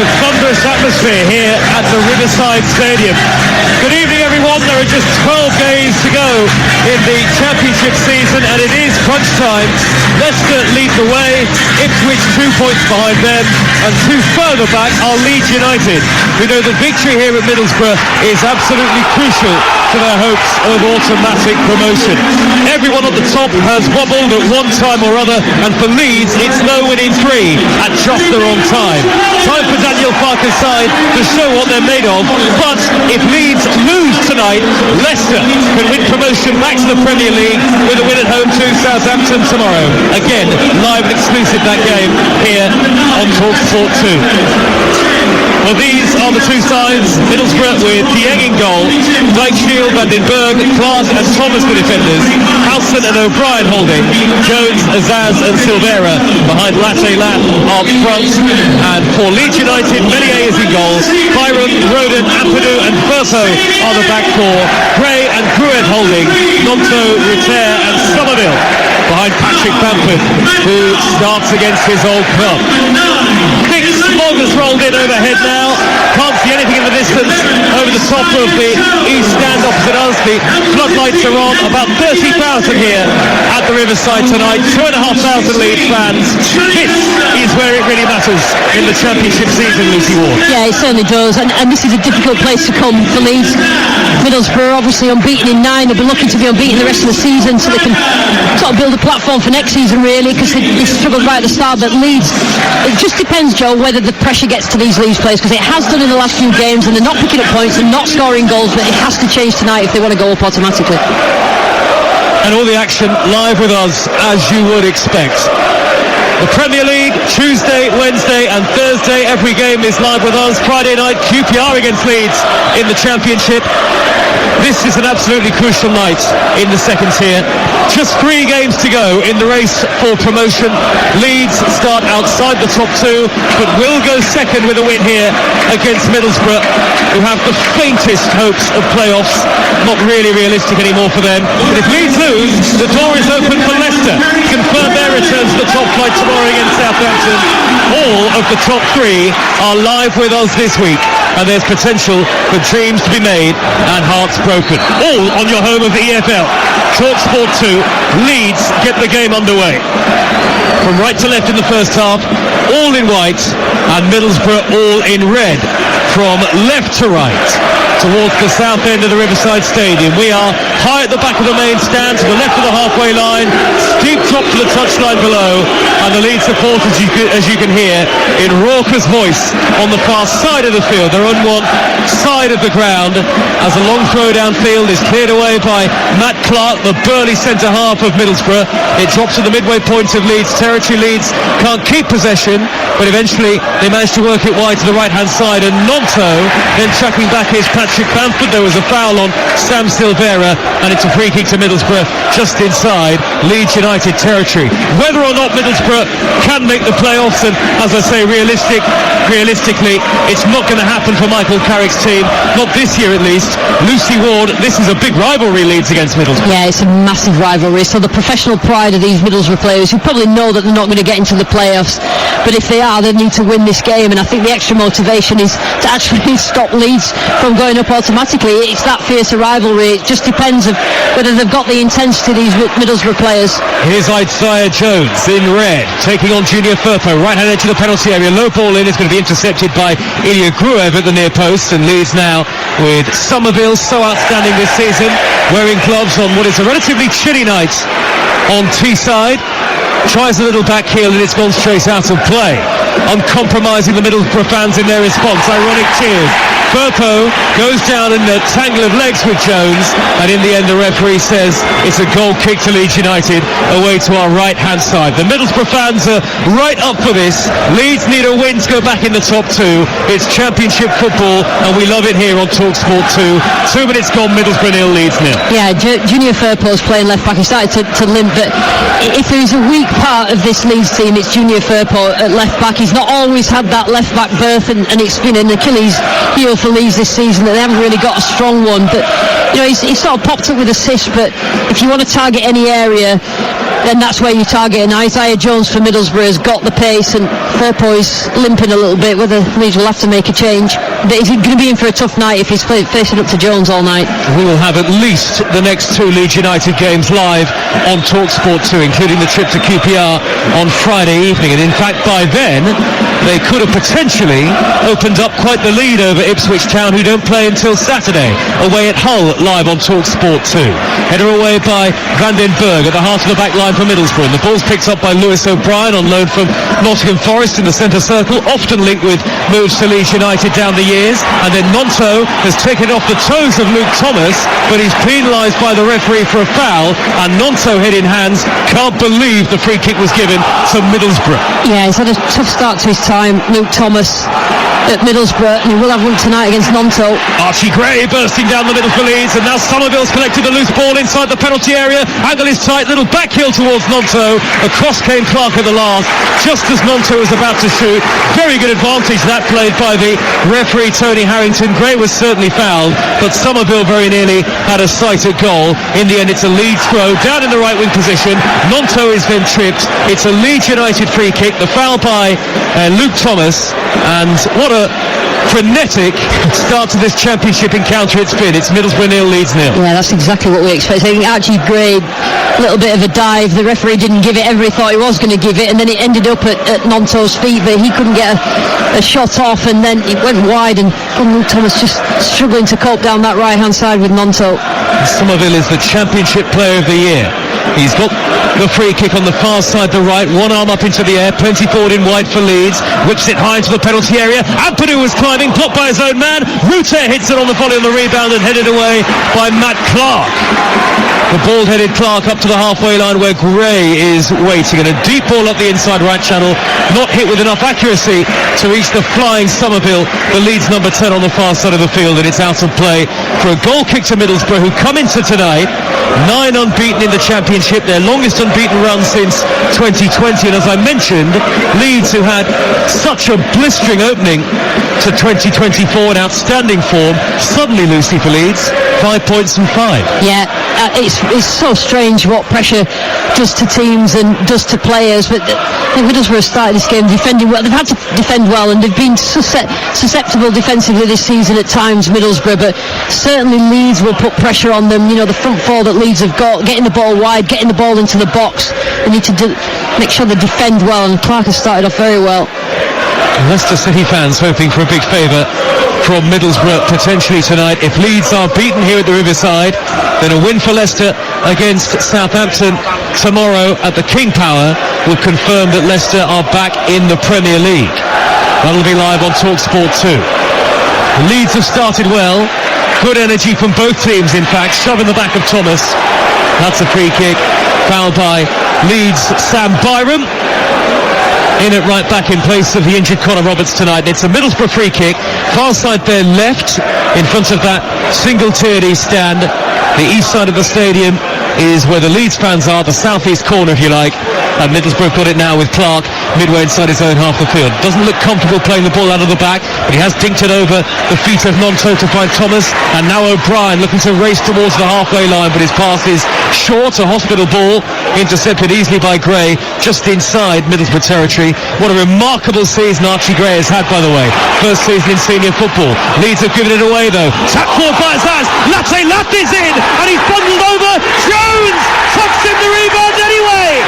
a thunderous atmosphere here at the Riverside Stadium. Good evening, everyone. There are just 12 days to go in the championship season, and it is crunch time. Leicester lead the way, Ipswich 2 points behind them, and 2 further back are Leeds United. We know the victory here at Middlesbrough is absolutely crucial to their hopes of automatic promotion. Everyone at the top has wobbled at one time or other, and for Leeds it's no win in 3 at just the wrong time. Time for Daniel Farke's side to show what they're made of, but if Leeds lose tonight, Leicester can win promotion back to the Premier League with a win at home to Southampton tomorrow. Again, live and exclusive that game here on TalkSport 2. Well, these are the two sides. Middlesbrough with Dieng in goal, Dijksteel, Van den Berg, Klaas and Thomas the defenders, Howson and O'Brien holding, Jones, Azaz and Silvera behind Latte Lat up front, and for Leeds United, Melier is in goal, Byron, Roden, Ampadu and Firpo are the back four, Gray and Gruet holding, Nonto, Ritter and Somerville behind Patrick Bamford, who starts against his old club. Nick Smog has rolled in overhead now. Can't see anything in the distance over the top of the east stand opposite us. The floodlights are on. About 30,000 here at the Riverside tonight. 2,500 Leeds fans. This is where it really matters in the championship season, Lucy Ward. Yeah, it certainly does. And this is a difficult place to come for Leeds. Middlesbrough obviously unbeaten in 9. They'll be looking to be unbeaten the rest of the season so they can sort of build a platform for next season, really, because they struggled right at the start. But Leeds, it just depends, Joe, whether the pressure gets to these Leeds players, because it has done in the last few games, and they're not picking up points and not scoring goals, but it has to change tonight if they want to go up automatically. And all the action live with us, as you would expect. The Premier League, Tuesday, Wednesday and Thursday, every game is live with us. Friday night, QPR against Leeds in the Championship. This is an absolutely crucial night in the second tier. Just 3 games to go in the race for promotion. Leeds start outside the top 2, but will go second with a win here against Middlesbrough, who have the faintest hopes of playoffs. Not really realistic anymore for them. But if Leeds lose, the door is open for Leicester to confirm their return to the top flight tomorrow against Southampton. All of the top 3 are live with us this week, and there's potential for dreams to be made and hearts broken. All on your home of the EFL. TalkSport 2, Leeds get the game underway. From right to left in the first half, all in white, and Middlesbrough all in red. From left to right, towards the south end of the Riverside Stadium. We are high at the back of the main stand, to the left of the halfway line, steep drop to the touchline below, and the Leeds supporters, as you can hear, in raucous voice on the far side of the field. They're on one side of the ground, as a long throw downfield is cleared away by Matt Clark, the burly centre half of Middlesbrough. It drops to the midway point of Leeds territory. Leeds can't keep possession, but eventually they manage to work it wide to the right hand side, and Nonto then tracking back is Patrick Bamford. There was a foul on Sam Silvera, and it's a free kick to Middlesbrough just inside Leeds United territory. Whether or not Middlesbrough can make the playoffs, and as I say, realistically it's not going to happen for Michael Carrick's team, not this year at least. Lucy Ward, this is a big rivalry, Leeds against Middlesbrough. Yeah, it's a massive rivalry, so the professional pride of these Middlesbrough players, who probably know that they're not going to get into the playoffs, but if they are, they need to win this game, and I think the extra motivation is to actually stop Leeds from going up automatically. It's that fierce a rivalry. It just depends of whether they've got the intensity, these Middlesbrough players. Here's Isaiah Jones in red, taking on Junior Firpo, right hand edge of the penalty area. Low ball in, is going to be intercepted by Ilya Gruev at the near post, and Leeds now with Somerville, so outstanding this season, wearing gloves on what is a relatively chilly night on Teesside. Tries a little back heel, and it's gone straight out of play, uncompromising the Middlesbrough fans in their response. Ironic tears. Firpo goes down in the tangle of legs with Jones, and in the end the referee says it's a goal kick to Leeds United away to our right hand side. The Middlesbrough fans are right up for this. Leeds need a win to go back in the top 2. It's championship football, and we love it here on TalkSport 2. 2 minutes gone, Middlesbrough 0, Leeds 0. Yeah, Junior Firpo's playing left back. He started to limp, but if there's a weak part of this Leeds team, it's Junior Firpo at left back. He's not always had that left back berth, and it's been an Achilles heel for Leeds this season, that they haven't really got a strong one. But you know, he's sort of popped up with assists, but if you want to target any area, then that's where you target. And Isaiah Jones for Middlesbrough has got the pace, and Firpo's limping a little bit, whether Leeds will have to make a change. But is he going to be in for a tough night if he's facing up to Jones all night? We will have at least the next 2 Leeds United games live on TalkSport 2, including the trip to QPR on Friday evening. And in fact, by then, they could have potentially opened up quite the lead over Ipswich Town, who don't play until Saturday, away at Hull, live on TalkSport 2. Header away by Van den Berg at the heart of the back line for Middlesbrough. And the ball's picked up by Lewis O'Brien on loan from Nottingham Forest in the centre circle, often linked with moves to Leeds United down the years. And then Nonto has taken it off the toes of Luke Thomas, but he's penalised by the referee for a foul, and Nonto head in hands. Can't believe the free kick was given to Middlesbrough. Yeah, he's had a tough start to his time, Luke Thomas, at Middlesbrough, and he will have one tonight against Nonto. Archie Gray bursting down the middle for Leeds, and now Somerville's collected the loose ball inside the penalty area. Angle is tight, little back heel towards Nonto. Across came Clark at the last, just as Nonto was about to shoot. Very good advantage that played by the referee Tony Harrington. Gray was certainly fouled, but Somerville very nearly had a sighted goal. In the end, it's a Leeds throw down in the right wing position. Nonto is then tripped. It's a Leeds United free kick. The foul by Luke Thomas, and what a frenetic start to this championship encounter it's been. It's Middlesbrough 0, Leeds 0. Yeah, that's exactly what we expect. I think Archie Gray, a little bit of a dive. The referee didn't give it. Everybody thought he was going to give it, and then it ended up at Nonto's feet, but he couldn't get a shot off, and then it went wide, and Luke Thomas just struggling to cope down that right-hand side with Nonto. Somerville is the championship player of the year. He's got the free kick on the far side, the right, one arm up into the air, plenty forward in wide for Leeds, whips it high into the penalty area. Ampadu was climbing, blocked by his own man. Ruter hits it on the volley on the rebound and headed away by Matt Clark. The bald-headed Clark up to the halfway line where Gray is waiting, and a deep ball up the inside right channel, not hit with enough accuracy to reach the flying Somerville, the Leeds number 10 on the far side of the field, and it's out of play for a goal kick to Middlesbrough, who come into tonight 9 unbeaten in the championship, their longest unbeaten run since 2020. And as I mentioned, Leeds, who had such a blistering opening to 2024 in outstanding form, suddenly Lucy for Leeds, 5 points from 5. Yeah, it's so strange what pressure does to teams and does to players, but Middlesbrough started this game defending well. They've had to defend well, and they've been susceptible defensively this season at times, Middlesbrough, but certainly Leeds will put pressure on them. You know, the front four that Leeds have got, getting the ball wide, getting the ball into the box, they need to make sure they defend well, and Clark has started off very well. Leicester City fans hoping for a big favour from Middlesbrough potentially tonight. If Leeds are beaten here at the Riverside, then a win for Leicester against Southampton tomorrow at the King Power will confirm that Leicester are back in the Premier League. That'll be live on TalkSport 2. The Leeds have started well. Good energy from both teams, in fact. Shoving the back of Thomas. That's a free kick. Fouled by Leeds' Sam Byram. In at right back in place of the injured Connor Roberts tonight. It's a Middlesbrough free kick, far side there left, in front of that single-tiered east stand. The east side of the stadium is where the Leeds fans are, the southeast corner if you like, and Middlesbrough got it now with Clark midway inside his own half the field. Doesn't look comfortable playing the ball out of the back, but he has dinked it over the feet of Nonto to find Thomas, and now O'Brien looking to race towards the halfway line, but his pass is short, a hospital ball, intercepted easily by Gray, just inside Middlesbrough territory. What a remarkable season Archie Gray has had, by the way. First season in senior football. Leeds have given it away though. Tap forward by his hands. Latte is in, and he's bundled over. Jones tucks in the rebound anyway.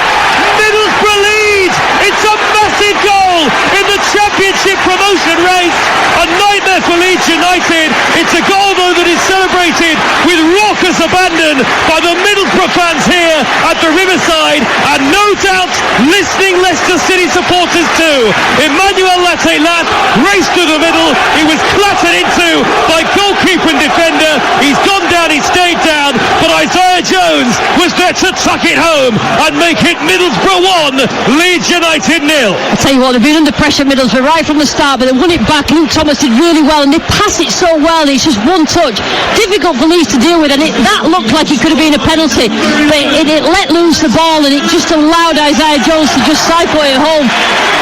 Middlesbrough leads. It's a massive goal in the championship promotion race. A nightmare for Leeds United. It's a goal though that is celebrated with raucous abandon by the Middlesbrough fans here at the Riverside, and no doubt listening Leicester City supporters too. Emmanuel Latte-Lath raced through the middle. He was clattered into by goalkeeper and defender. He's gone down, he stayed down, but Isaiah Jones was there to tuck it home and make it Middlesbrough 1, Leeds United 0. I tell you what, they've been under pressure, Middlesbrough, right from the start, but they won it back. Luke Thomas did really well, and they pass it so well. It's just one touch, difficult for Leeds to deal with, and that looked like it could have been a penalty, but it let loose the ball, and it just allowed Isaiah Jones to just siphon it home.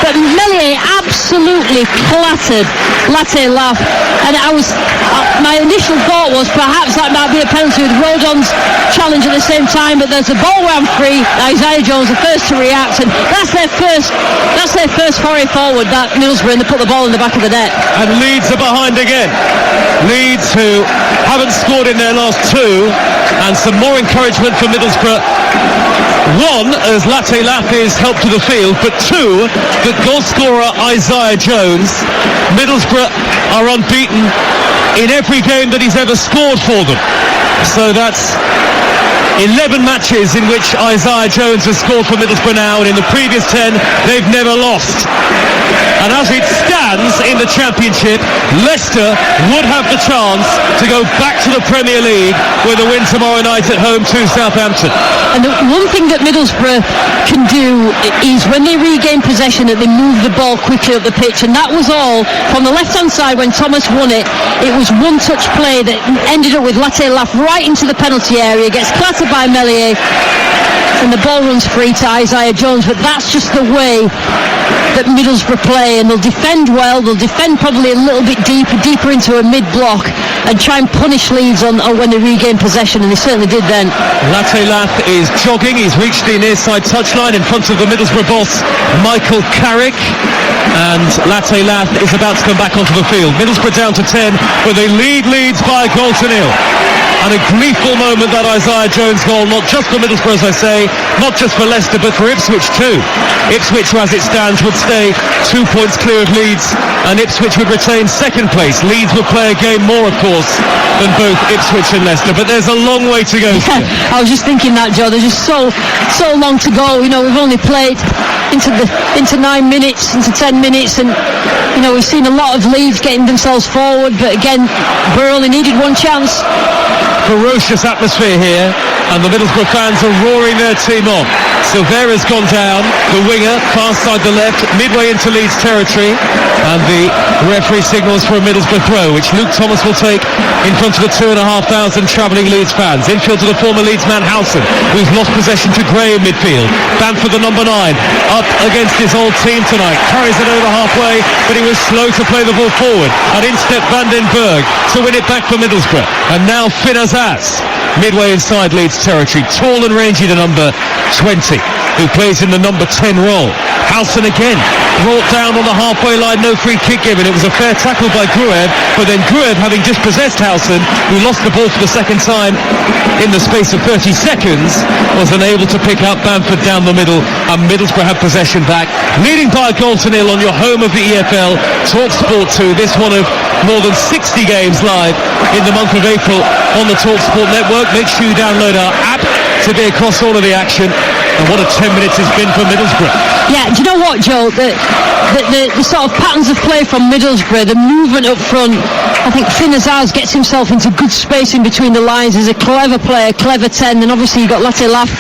But Meslier absolutely absolutely clattered Latte Laugh, and my initial thought was perhaps that might be a penalty with Rodon's challenge at the same time, but there's a ball round free. Isaiah Jones the first to react, and that's their first foray forward, that Middlesbrough, and they put the ball in the back of the net. And Leeds are behind again. Leeds, who haven't scored in their last two, and some more encouragement for Middlesbrough. One, as Latte Laugh is helped to the field, but two, that goal scorer Isaiah Jones. Middlesbrough are unbeaten in every game that he's ever scored for them. So that's 11 matches in which Isaiah Jones has scored for Middlesbrough now, and in the previous 10 they've never lost. And as it stands in the Championship, Leicester would have the chance to go back to the Premier League with a win tomorrow night at home to Southampton. And the one thing that Middlesbrough can do is when they regain possession, that they move the ball quickly up the pitch, and that was all from the left-hand side when Thomas won it. It was one-touch play that ended up with Latte Laugh right into the penalty area, gets clattered by Melier, and the ball runs free to Isaiah Jones. But that's just the way that Middlesbrough play, and they'll defend well. They'll defend probably a little bit deeper into a mid-block, and try and punish Leeds on when they regain possession, and they certainly did then. Latte Laugh is jogging. He's reached the near side touchline in front of the Middlesbrough boss, Michael Carrick, and Latte Laugh is about to come back onto the field. Middlesbrough down to 10, but they lead Leeds by a goal to nil. And a gleeful moment, that Isaiah Jones goal, not just for Middlesbrough, as I say, not just for Leicester, but for Ipswich too. Ipswich, who as it stands, would stay 2 points clear of Leeds, and Ipswich would retain second place. Leeds would play a game more, of course, than both Ipswich and Leicester, but there's a long way to go. Yeah, I was just thinking that, Joe. There's just so long to go. You know, we've only played into 9 minutes, into 10 minutes, and you know, we've seen a lot of Leeds getting themselves forward, but again, Borough only needed one chance. Ferocious atmosphere here, and the Middlesbrough fans are roaring their team on. Silvera's gone down, the winger, far side the left, midway into Leeds territory, and the referee signals for a Middlesbrough throw, which Luke Thomas will take in front of the 2,500 travelling Leeds fans. Infield to the former Leeds man Howson, who's lost possession to Gray in midfield. Bamford, the number 9, up against his old team tonight, carries it over halfway, but he was slow to play the ball forward, and in step Van den Berg to win it back for Middlesbrough. And now Finn Azaz, midway inside Leeds territory, tall and rangy, the number 20, who plays in the number 10 role. Howson again brought down on the halfway line, no free kick given. It was a fair tackle by Gruev, but then Gruev, having just possessed Howson, who lost the ball for the second time in the space of 30 seconds, was unable to pick up Bamford down the middle, and Middlesbrough have possession back, leading by a goal to nil on your home of the EFL, TalkSport 2. This one of more than 60 games live in the month of April on the TalkSport network. Make sure you download our app to be across all of the action. And what a 10 minutes it's been for Middlesbrough. Yeah, do you know what, Joe? The sort of patterns of play from Middlesbrough, the movement up front, I think Finn Azaz gets himself into good space in between the lines. He's a clever player, clever 10, and obviously you've got Latte Laugh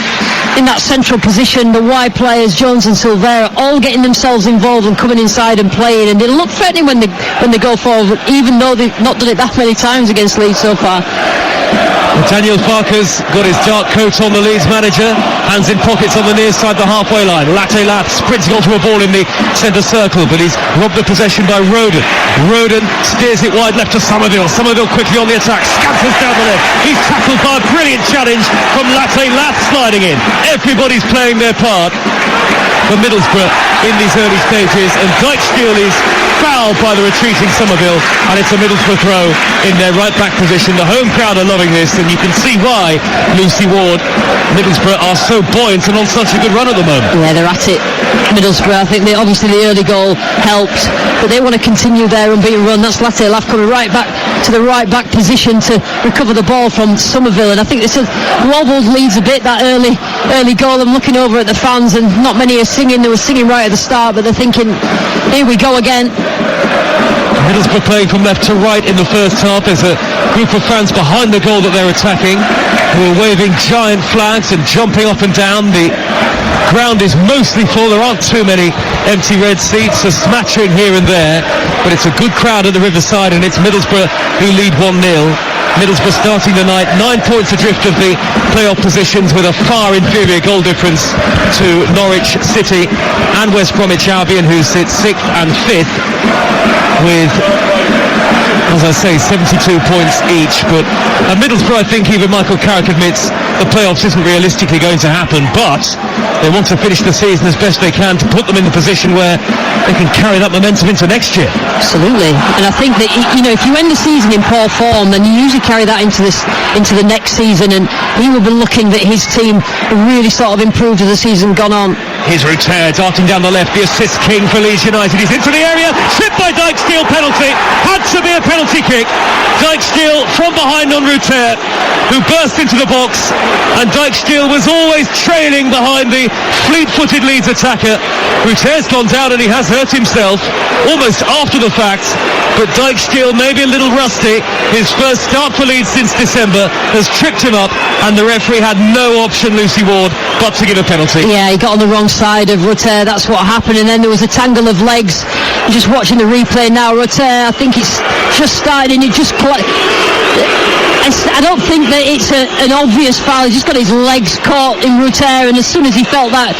in that central position. The wide players, Jones and Silvera, all getting themselves involved and coming inside and playing, and they look threatening when they go forward, even though they've not done it that many times against Leeds so far. Daniel Farker's got his dark coat on, the Leeds manager, hands in pockets on the near side, the halfway line. Latte Laugh sprinting onto a ball in the centre circle, but he's robbed the possession by Rodon. Rodon steers it wide left to Somerville. Somerville quickly on the attack, scampers down the left. He's tackled by a brilliant challenge from Latte Laugh sliding in. Everybody's playing their part for Middlesbrough in these early stages, and Dyke-Steele is fouled by the retreating Somerville, and it's a Middlesbrough throw in their right back position. The home crowd are loving this, and you can see why, Lucy Ward, Middlesbrough are so buoyant and on such a good run at the moment. Yeah, they're at it, Middlesbrough. I think obviously the early goal helped, but they want to continue their unbeaten run. That's Latte Laugh coming right back to the right back position to recover the ball from Somerville, and I think this has wobbled Leeds a bit, that early goal. I'm looking over at the fans, and not many are singing. They were singing right at the start, but they're thinking, here we go again. Middlesbrough playing from left to right in the first half. There's a group of fans behind the goal that they're attacking, who are waving giant flags and jumping up and down. The ground is mostly full. There aren't too many empty red seats, a smattering here and there, but it's a good crowd at the Riverside, and it's Middlesbrough who lead 1-0. Middlesbrough starting the night 9 points adrift of the playoff positions with a far inferior goal difference to Norwich City and West Bromwich Albion, who sit 6th and 5th with, as I say, 72 points each. But at Middlesbrough, I think even Michael Carrick admits the playoffs isn't realistically going to happen, but they want to finish the season as best they can to put them in the position where they can carry that momentum into next year. Absolutely. And I think that, you know, if you end the season in poor form, then you usually carry that into the next season, and he will be looking that his team really sort of improved as the season gone on. Here's Ruter darting down the left, the assist king for Leeds United. He's into the area, tripped by Dijksteel, penalty. Had to be a penalty kick. Dijksteel from behind on Ruter, who burst into the box, and Dijksteel was always trailing behind the fleet-footed Leeds attacker. Ruter's gone down and he has hurt himself almost after the fact, but Dijksteel may be a little rusty. His first start for Leeds since December has tripped him up, and the referee had no option, Lucy Ward, but to give a penalty. Yeah, he got on the wrong side of Ruter, that's what happened, and then there was a tangle of legs. I'm just watching the replay now. Ruter, I think it's just started and it just I don't think that it's an obvious foul. He just got his legs caught in Ruter, and as soon as he felt that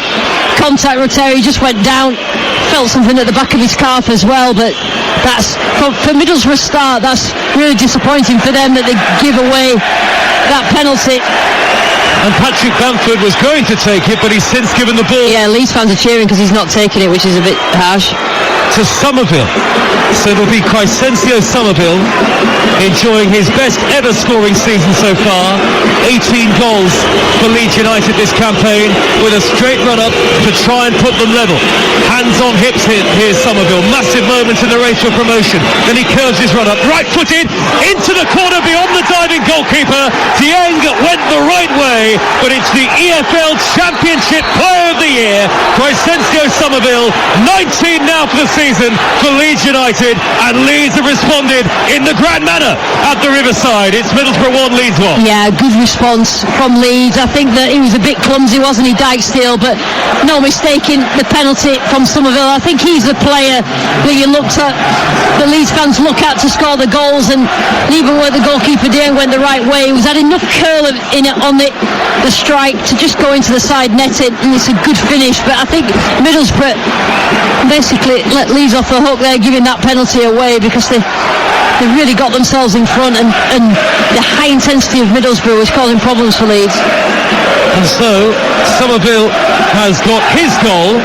contact, Ruter, he just went down, felt something at the back of his calf as well. But that's for Middlesbrough start, that's really disappointing for them that they give away that penalty. And Patrick Bamford was going to take it, but he's since given the ball. Yeah, Leeds fans are cheering because he's not taking it, which is a bit harsh. To Somerville. So it'll be Crescencio Somerville enjoying his best ever scoring season so far. 18 goals for Leeds United this campaign, with a straight run up to try and put them level. Hands on hips here, here's Somerville. Massive moment in the race for promotion. Then he curves his run up, right footed into the corner beyond the diving goalkeeper. Dieng went the right way, but it's the EFL Championship Player of the Year, Crescencio Somerville. 19 now for the season for Leeds United, and Leeds have responded in the grand manner at the Riverside. It's Middlesbrough 1, Leeds 1. Yeah, good response from Leeds. I think that he was a bit clumsy, wasn't he, Dijksteel, but no mistaking the penalty from Somerville. I think he's the player that you looked at, the Leeds fans look at to score the goals, and even where the goalkeeper Dieng went the right way, he was had enough curl in it on the strike to just go into the side netting, and it's a good finish. But I think Middlesbrough basically let Leeds off the hook there, giving that penalty away, because they really got themselves in front, and the high intensity of Middlesbrough was causing problems for Leeds. And so Somerville has got his goal,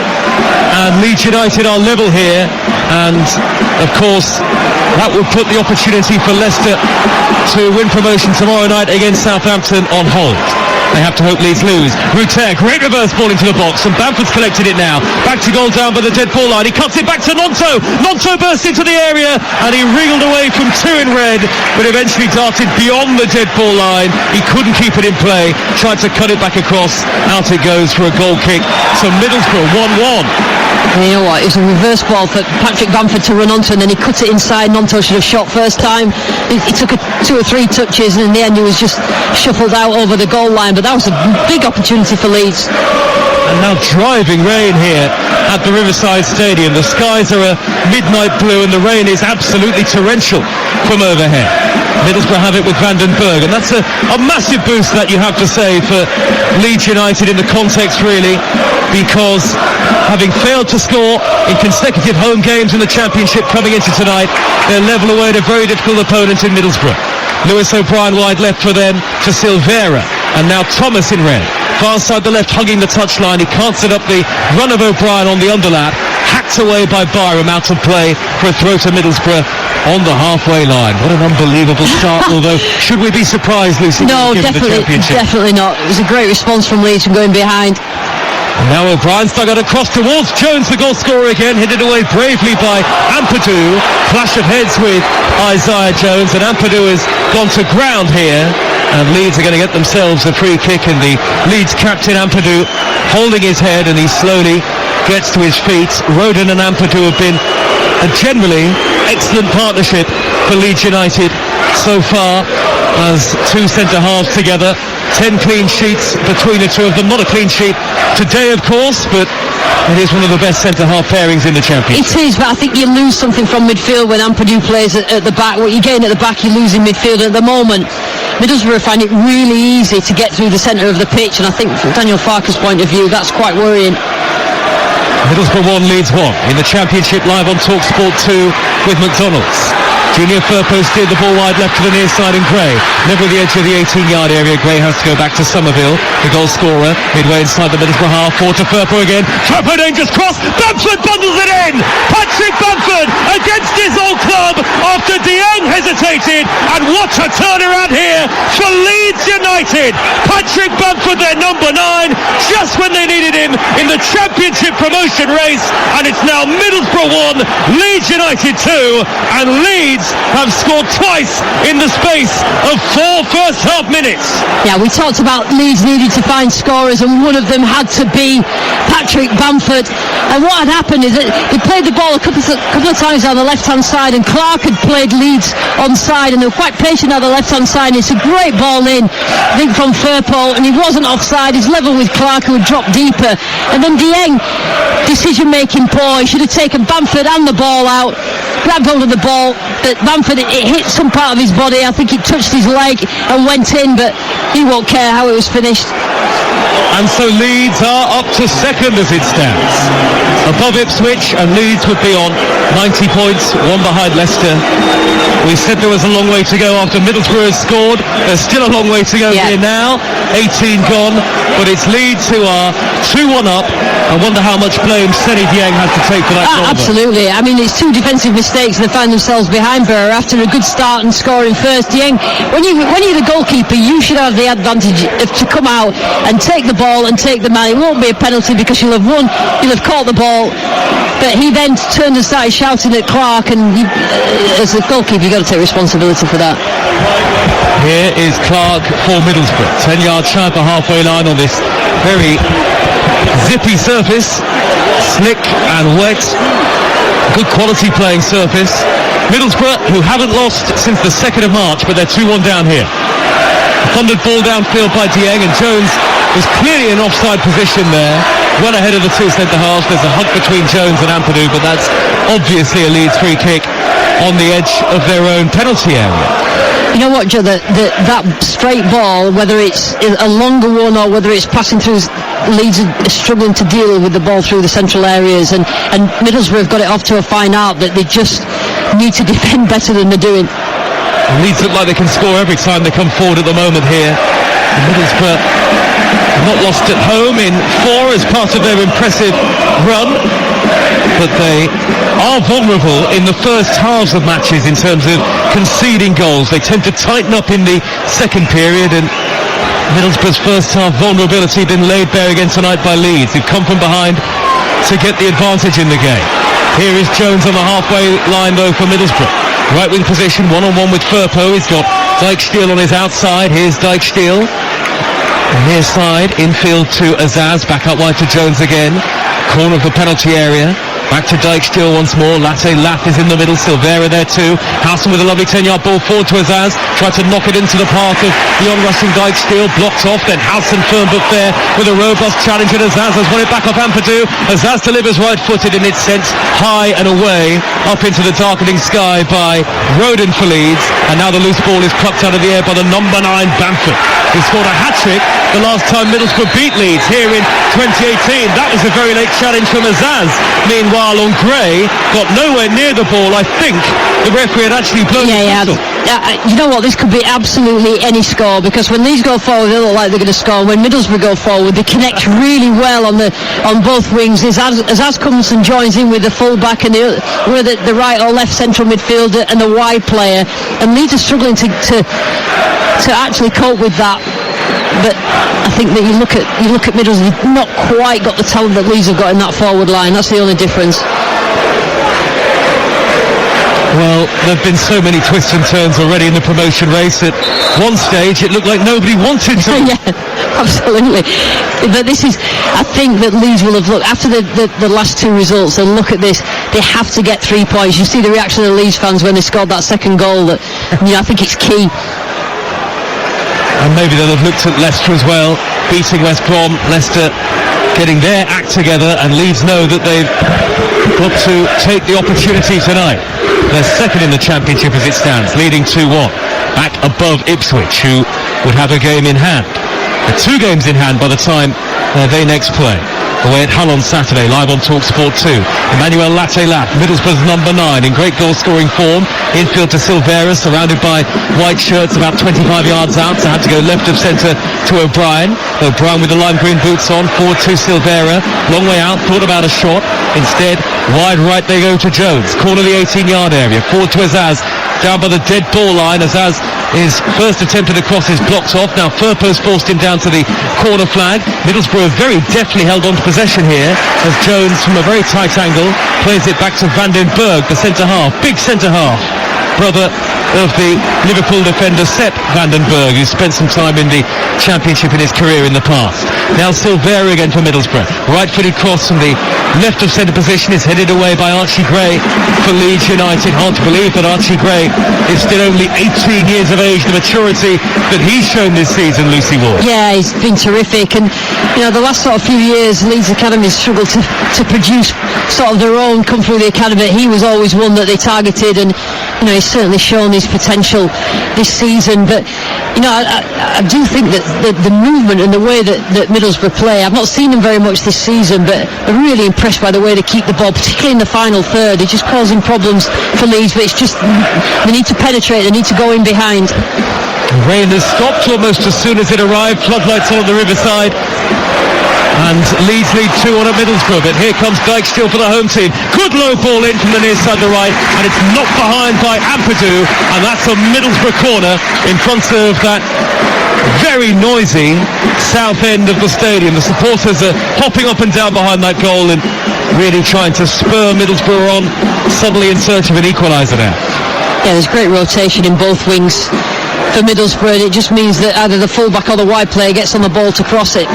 and Leeds United are level here, and of course that would put the opportunity for Leicester to win promotion tomorrow night against Southampton on hold. They have to hope Leeds lose. Ruter, great reverse ball into the box, and Bamford's collected it now. Back to goal down by the dead ball line. He cuts it back to Nonto. Nonto burst into the area, and he wriggled away from two in red, but eventually darted beyond the dead ball line. He couldn't keep it in play. Tried to cut it back across. Out it goes for a goal kick. So Middlesbrough 1-1. And you know what, it was a reverse ball for Patrick Bamford to run onto, and then he cut it inside. Nonto should have shot first time. He took 2 or 3 touches, and in the end he was just shuffled out over the goal line. But that was a big opportunity for Leeds. And now driving rain here at the Riverside Stadium. The skies are a midnight blue, and the rain is absolutely torrential from overhead. Middlesbrough have it with Van den Berg, and that's a massive boost, that you have to say, for Leeds United in the context, really, because having failed to score in consecutive home games in the Championship coming into tonight, they're level away at a very difficult opponent in Middlesbrough. Lewis O'Brien wide left for them to Silvera, and now Thomas in red. Far side the left, hugging the touchline. He can't set up the run of O'Brien on the underlap. Hacked away by Byram, out of play for a throw to Middlesbrough on the halfway line. What an unbelievable start, although should we be surprised, Lucy? No, definitely not. It was a great response from Leeds from going behind. And now O'Brien's dug out across towards Jones, the goal scorer again, headed away bravely by Ampadu. Clash of heads with Isaiah Jones, and Ampadu has gone to ground here, and Leeds are going to get themselves a free kick, and the Leeds captain Ampadu holding his head, and he slowly gets to his feet. Rodon and Ampadu have been a generally excellent partnership for Leeds United so far, as 2 centre-halves together. 10 clean sheets between the two of them. Not a clean sheet today, of course, but It is one of the best centre-half pairings in the Championship. It is, but I think you lose something from midfield when Ampadu plays at the back. What you gain at the back, you lose in midfield. At the moment, Middlesbrough find it really easy to get through the centre of the pitch, and I think from Daniel Farke's point of view, that's quite worrying. Middlesbrough 1, Leeds 1 in the Championship, live on TalkSport 2 with McDonald's. Junior Firpo steered the ball wide left to the near side, and Gray never at the edge of the 18-yard area. Gray has to go back to Somerville, the goal scorer, midway inside the Middlesbrough half. Forward to Firpo again. Firpo, dangerous cross. Bamford bundles it in. Patrick Bamford against his old club after Dieng hesitated. And what a turnaround here for Leeds United. Patrick Bamford, their number 9, just when they needed him in the Championship promotion race. And it's now Middlesbrough 1, Leeds United 2, and Leeds have scored twice in the space of 4 first-half minutes. Yeah, we talked about Leeds needed to find scorers, and one of them had to be Patrick Bamford. And what had happened is that he played the ball a couple of times on the left-hand side, and Clark had played Leeds onside, and they were quite patient on the left-hand side. And it's a great ball in, I think, from Firpo, and he wasn't offside. He's level with Clark, who had dropped deeper. And then Dieng, decision-making poor. He should have taken Bamford and the ball out, grabbed hold of the ball, but Bamford, it hit some part of his body. I think it touched his leg and went in, but he won't care how it was finished. And so Leeds are up to second as it stands, above Ipswich, and Leeds would be on 90 points, one behind Leicester. We said there was a long way to go after Middlesbrough has scored. There's still a long way to go here now, 18 gone, but it's Leeds who are 2-1 up. I wonder how much blame Seny Dieng has to take for that goal. Absolutely. I mean, it's 2 defensive mistakes, and they find themselves behind Borough after a good start and scoring first. Dieng, when you're the goalkeeper, you should have the advantage to come out and take the ball and take the man. It won't be a penalty because you'll have won, you'll have caught the ball. But he then turned and started shouting at Clark, and as a goalkeeper, you've got to take responsibility for that. Here is Clark for Middlesbrough, 10 yards shy of the halfway line on this very zippy surface, slick and wet, good quality playing surface. Middlesbrough, who haven't lost since the 2nd of March, but they're 2-1 down here. Thundered ball downfield by Dieng, and Jones was clearly in offside position there, well ahead of the 2 centre-halves. There's a hug between Jones and Ampadu, but that's obviously a Leeds free kick on the edge of their own penalty area. You know what, Joe, that straight ball, whether it's a longer one or whether it's passing through, Leeds are struggling to deal with the ball through the central areas, and Middlesbrough have got it off to a fine art that they just need to defend better than they're doing. Leeds look like they can score every time they come forward at the moment here. And Middlesbrough not lost at home in 4 as part of their impressive run, but they are vulnerable in the first halves of matches in terms of conceding goals. They tend to tighten up in the second period, and Middlesbrough's first half vulnerability been laid bare again tonight by Leeds, who've come from behind to get the advantage in the game. Here is Jones on the halfway line though for Middlesbrough. Right wing position, one-on-one with Firpo. He's got Dijksteel on his outside. Here's Dijksteel. Near side, infield to Azaz, back out wide to Jones again. Corner of the penalty area. Back to Dijksteel once more. Latte Lath is in the middle. Silvera there too. Howson with a lovely 10-yard ball forward to Azaz. Tried to knock it into the path of the on-rushing Dijksteel. Blocked off. Then Howson firmed up there with a robust challenge, and Azaz has won it back off Ampadu. Azaz delivers right-footed, and it's sent high and away up into the darkening sky by Rodin for Leeds. And now the loose ball is plucked out of the air by the number 9 Bamford, who scored a hat-trick the last time Middlesbrough beat Leeds here in 2018. That was a very late challenge from Azaz. Meanwhile, on Gray, got nowhere near the ball. I think the referee had actually blown the whistle. You know what, this could be absolutely any score, because when these go forward, they look like they're going to score. When Middlesbrough go forward, they connect really well on both wings. Azaz comes and joins in with the full-back and the right or left central midfielder and the wide player, and Leeds are struggling to actually cope with that. But I think that you look at Middlesbrough, you've not quite got the talent that Leeds have got in that forward line. That's the only difference. Well, there have been so many twists and turns already in the promotion race. At one stage, it looked like nobody wanted to. Yeah, absolutely. But this is, I think that Leeds will have looked, after the last 2 results, and look at this, they have to get 3 points. You see the reaction of the Leeds fans when they scored that second goal. That, I think it's key. And maybe they'll have looked at Leicester as well, beating West Brom. Leicester getting their act together, and Leeds know that they've got to take the opportunity tonight. They're second in the Championship as it stands, leading 2-1, back above Ipswich, who would have a game in hand. Two games in hand by the time they next play. Away at Hull on Saturday, live on TalkSport 2. Emmanuel Latte-Lath, Middlesbrough's number 9, in great goal-scoring form. Infield to Silvera, surrounded by white shirts about 25 yards out, so had to go left of centre to O'Brien. O'Brien with the lime green boots on, forward to Silvera. Long way out, thought about a shot. Instead, wide right they go to Jones. Corner of the 18-yard area, forward to Azaz. Down by the dead ball line, Azaz, his first attempt at the cross is blocked off. Now Firpo's forced him down to the corner flag. Middlesbrough very deftly held on to possession here as Jones, from a very tight angle, plays it back to Van den Berg, the centre-half, big centre-half, brother of the Liverpool defender Sepp Van den Berg, who spent some time in the Championship in his career in the past. Now Silvera again for Middlesbrough. Right-footed cross from the left of centre position is headed away by Archie Gray for Leeds United. Hard to believe that Archie Gray is still only 18 years of age, the maturity that he's shown this season, Lucy Ward. Yeah, he's been terrific, and the last sort of few years Leeds Academy struggled to produce sort of their own come through the academy. He was always one that they targeted, and he's certainly shown his potential this season. But I do think that the movement and the way that Middlesbrough play, I've not seen them very much this season, but I'm really impressed by the way they keep the ball, particularly in the final third. They're just causing problems for Leeds, but it's just they need to penetrate, they need to go in behind. Rain has stopped almost as soon as it arrived. Floodlights on the riverside, and Leeds lead 2-1 at Middlesbrough. But here comes Dyke still for the home team. Good low ball in from the near side to right, and it's knocked behind by Ampadu, and that's a Middlesbrough corner in front of that very noisy south end of the stadium. The supporters are hopping up and down behind that goal and really trying to spur Middlesbrough on, suddenly in search of an equaliser now. Yeah, there's great rotation in both wings for Middlesbrough, and it just means that either the fullback or the wide player gets on the ball to cross it.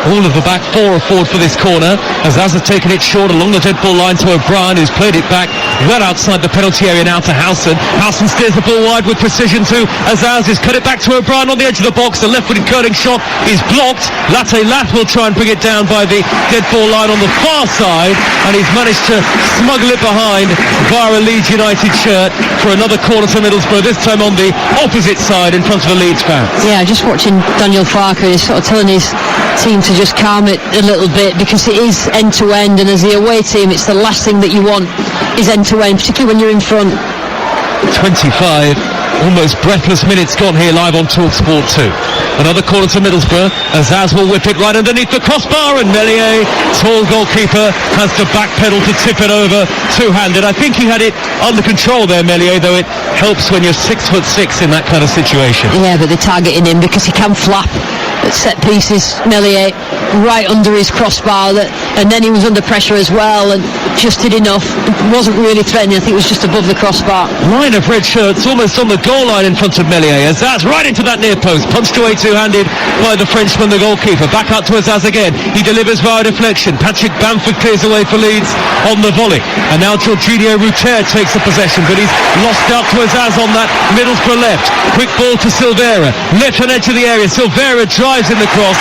All of the back four are forward for this corner, as Azaz has taken it short along the dead ball line to O'Brien, who's played it back well outside the penalty area now to Howson. Howson steers the ball wide with precision to Azaz, who's cut it back to O'Brien on the edge of the box. The left-footed curling shot is blocked. Latte-Lath will try and bring it down by the dead ball line on the far side, and he's managed to smuggle it behind via a Leeds United shirt for another corner to Middlesbrough, this time on the opposite side in front of the Leeds fans. Yeah, just watching Daniel Farker, he's sort of telling his team to just calm it a little bit, because it is end-to-end, and as the away team it's the last thing that you want is end-to-end, particularly when you're in front. 25 almost breathless minutes gone here live on TalkSport 2. Another corner to Middlesbrough. Azaz will whip it right underneath the crossbar, and Meslier, tall goalkeeper, has to backpedal to tip it over two-handed. I think he had it under control there, Meslier, though it helps when you're 6'6" in that kind of situation. Yeah, but they're targeting him because he can flap at set pieces. Meslier right under his crossbar, and then he was under pressure as well and just did enough. It wasn't really threatening, I think it was just above the crossbar. Line of red shirts almost on the goal line in front of Meslier. Azaz right into that near post, punched away two-handed by the Frenchman, the goalkeeper. Back out to Azaz again. He delivers via deflection. Patrick Bamford clears away for Leeds on the volley, and now Jorginho Ruter takes the possession, but he's lost out to Azaz on that Middlesbrough left. Quick ball to Silvera, left-hand edge of the area. Silvera drives in the cross,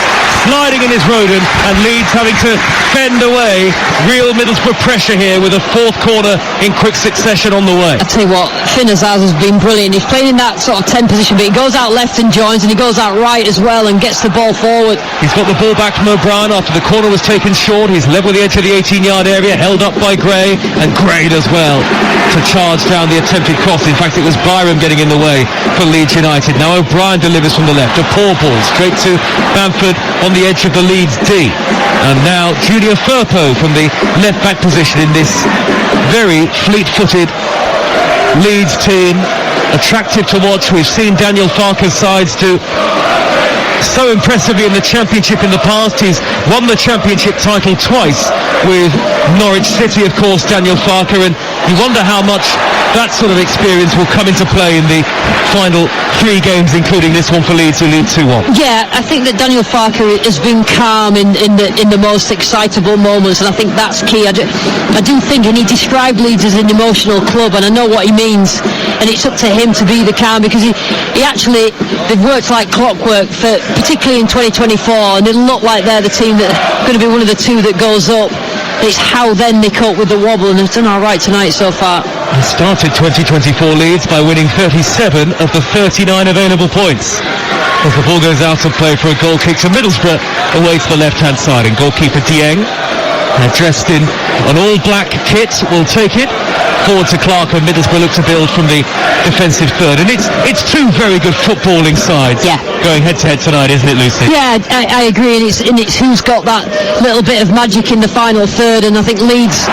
sliding in his rodent, and Leeds having to fend away real Middlesbrough pressure here with a fourth corner in quick succession on the way. I tell you what, Finn Azaz has been brilliant. He's playing in that sort of 10 position, but he goes out left and joins, and he goes out right as well and gets the ball forward. He's got the ball back from O'Brien after the corner was taken short. He's level with the edge of the 18-yard area, held up by Gray, and Gray as well to charge down the attempted cross. In fact, it was Byram getting in the way for Leeds United. Now O'Brien delivers from the left, a poor ball straight to Bamford on the edge of the Leeds D. And now Junior Firpo from the left-back position in this very fleet-footed Leeds team. Attractive to watch. We've seen Daniel Farker's sides do so impressively in the Championship in the past. He's won the Championship title twice with Norwich City, of course, Daniel Farker, and you wonder how much that sort of experience will come into play in the final three games, including this one for Leeds, who lead 2-1. Yeah, I think that Daniel Farker has been calm in the most excitable moments, and I think that's key. I do think, and he described Leeds as an emotional club, and I know what he means, and it's up to him to be the calm, because he actually, they've worked like clockwork for particularly in 2024, and it'll look like they're the team that are going to be one of the two that goes up. It's how then they cope with the wobble, and they've done all right tonight so far. They started 2024 Leeds by winning 37 of the 39 available points. As the ball goes out of play for a goal kick to Middlesbrough, away to the left-hand side, and goalkeeper Dieng, dressed in an all-black kit, will take it forward to Clark, and Middlesbrough look to build from the defensive third. And it's two very good footballing sides going head-to-head tonight, isn't it, Lucy? Yeah, I agree, and it's who's got that little bit of magic in the final third. And I think Leeds,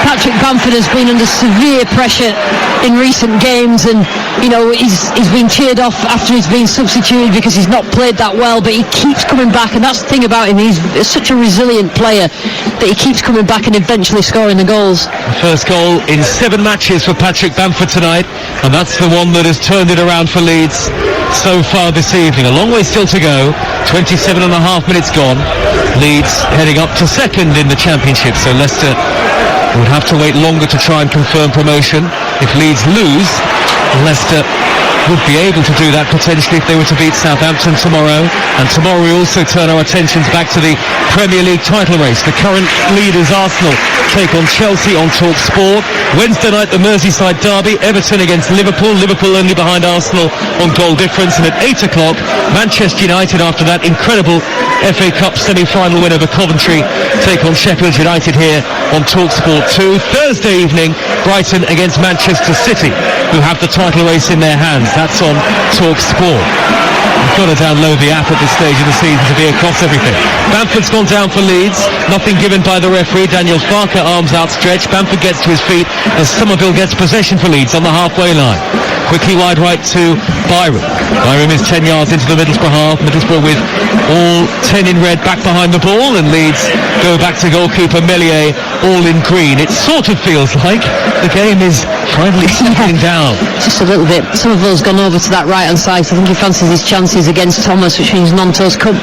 Patrick Bamford has been under severe pressure in recent games, and he's been cheered off after he's been substituted because he's not played that well, but he keeps coming back, and that's the thing about him, he's such a resilient player that he keeps coming back and eventually scoring the goals. The first goal in 7 matches for Patrick Bamford tonight, and that's the one that has turned it around for Leeds so far this evening. A long way still to go, 27 and a half minutes gone. Leeds heading up to second in the Championship, so Leicester would have to wait longer to try and confirm promotion. If Leeds lose, Leicester would be able to do that potentially if they were to beat Southampton tomorrow. And tomorrow we also turn our attentions back to the Premier League title race. The current leaders Arsenal take on Chelsea on Talk Sport. Wednesday night the Merseyside derby, Everton against Liverpool. Liverpool only behind Arsenal on goal difference. And at 8 o'clock Manchester United, after that incredible FA Cup semi-final win over Coventry, take on Sheffield United here on Talk Sport 2. Thursday evening Brighton against Manchester City, who have the title race in their hands. That's on Talk Sport. You've got to download the app at this stage of the season to be across everything. Bamford's gone down for Leeds. Nothing given by the referee. Daniel Farke, arms outstretched. Bamford gets to his feet as Somerville gets possession for Leeds on the halfway line. Quickly wide right to Byram. Byram is 10 yards into the Middlesbrough half. Middlesbrough with all 10 in red back behind the ball, and Leeds go back to goalkeeper Meslier, all in green. It sort of feels like the game is finally settling down. Just a little bit. Somerville's gone over to that right-hand side, so I think he fancies his chances against Thomas, which means Nanto's come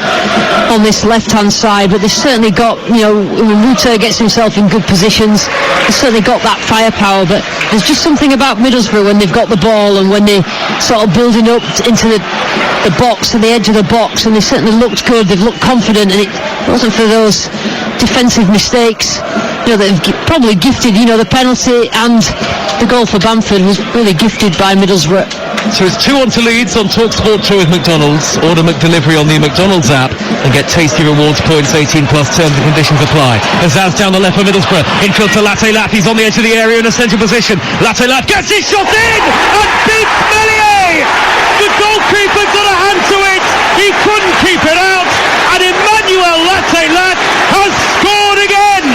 on this left-hand side. But they've certainly got, when Ruter gets himself in good positions, they've certainly got that firepower. But there's just something about Middlesbrough when they've got the ball and when they sort of building up into the box, to the edge of the box, and they certainly looked good, they've looked confident, and it wasn't for those defensive mistakes that have probably gifted, the penalty, and the goal for Bamford was really gifted by Middlesbrough. So it's 2-1 to Leeds on Talk Sport 2 with McDonald's. Order McDelivery on the McDonald's app and get tasty rewards points. 18 plus terms and conditions apply. Azaz down the left for Middlesbrough. Infield to Latte-Lat. He's on the edge of the area in a central position. Latte-Lat gets his shot in and beats Meslier. The goalkeeper got a hand to it. He couldn't keep it out. And Emmanuel Latte-Lat has scored again.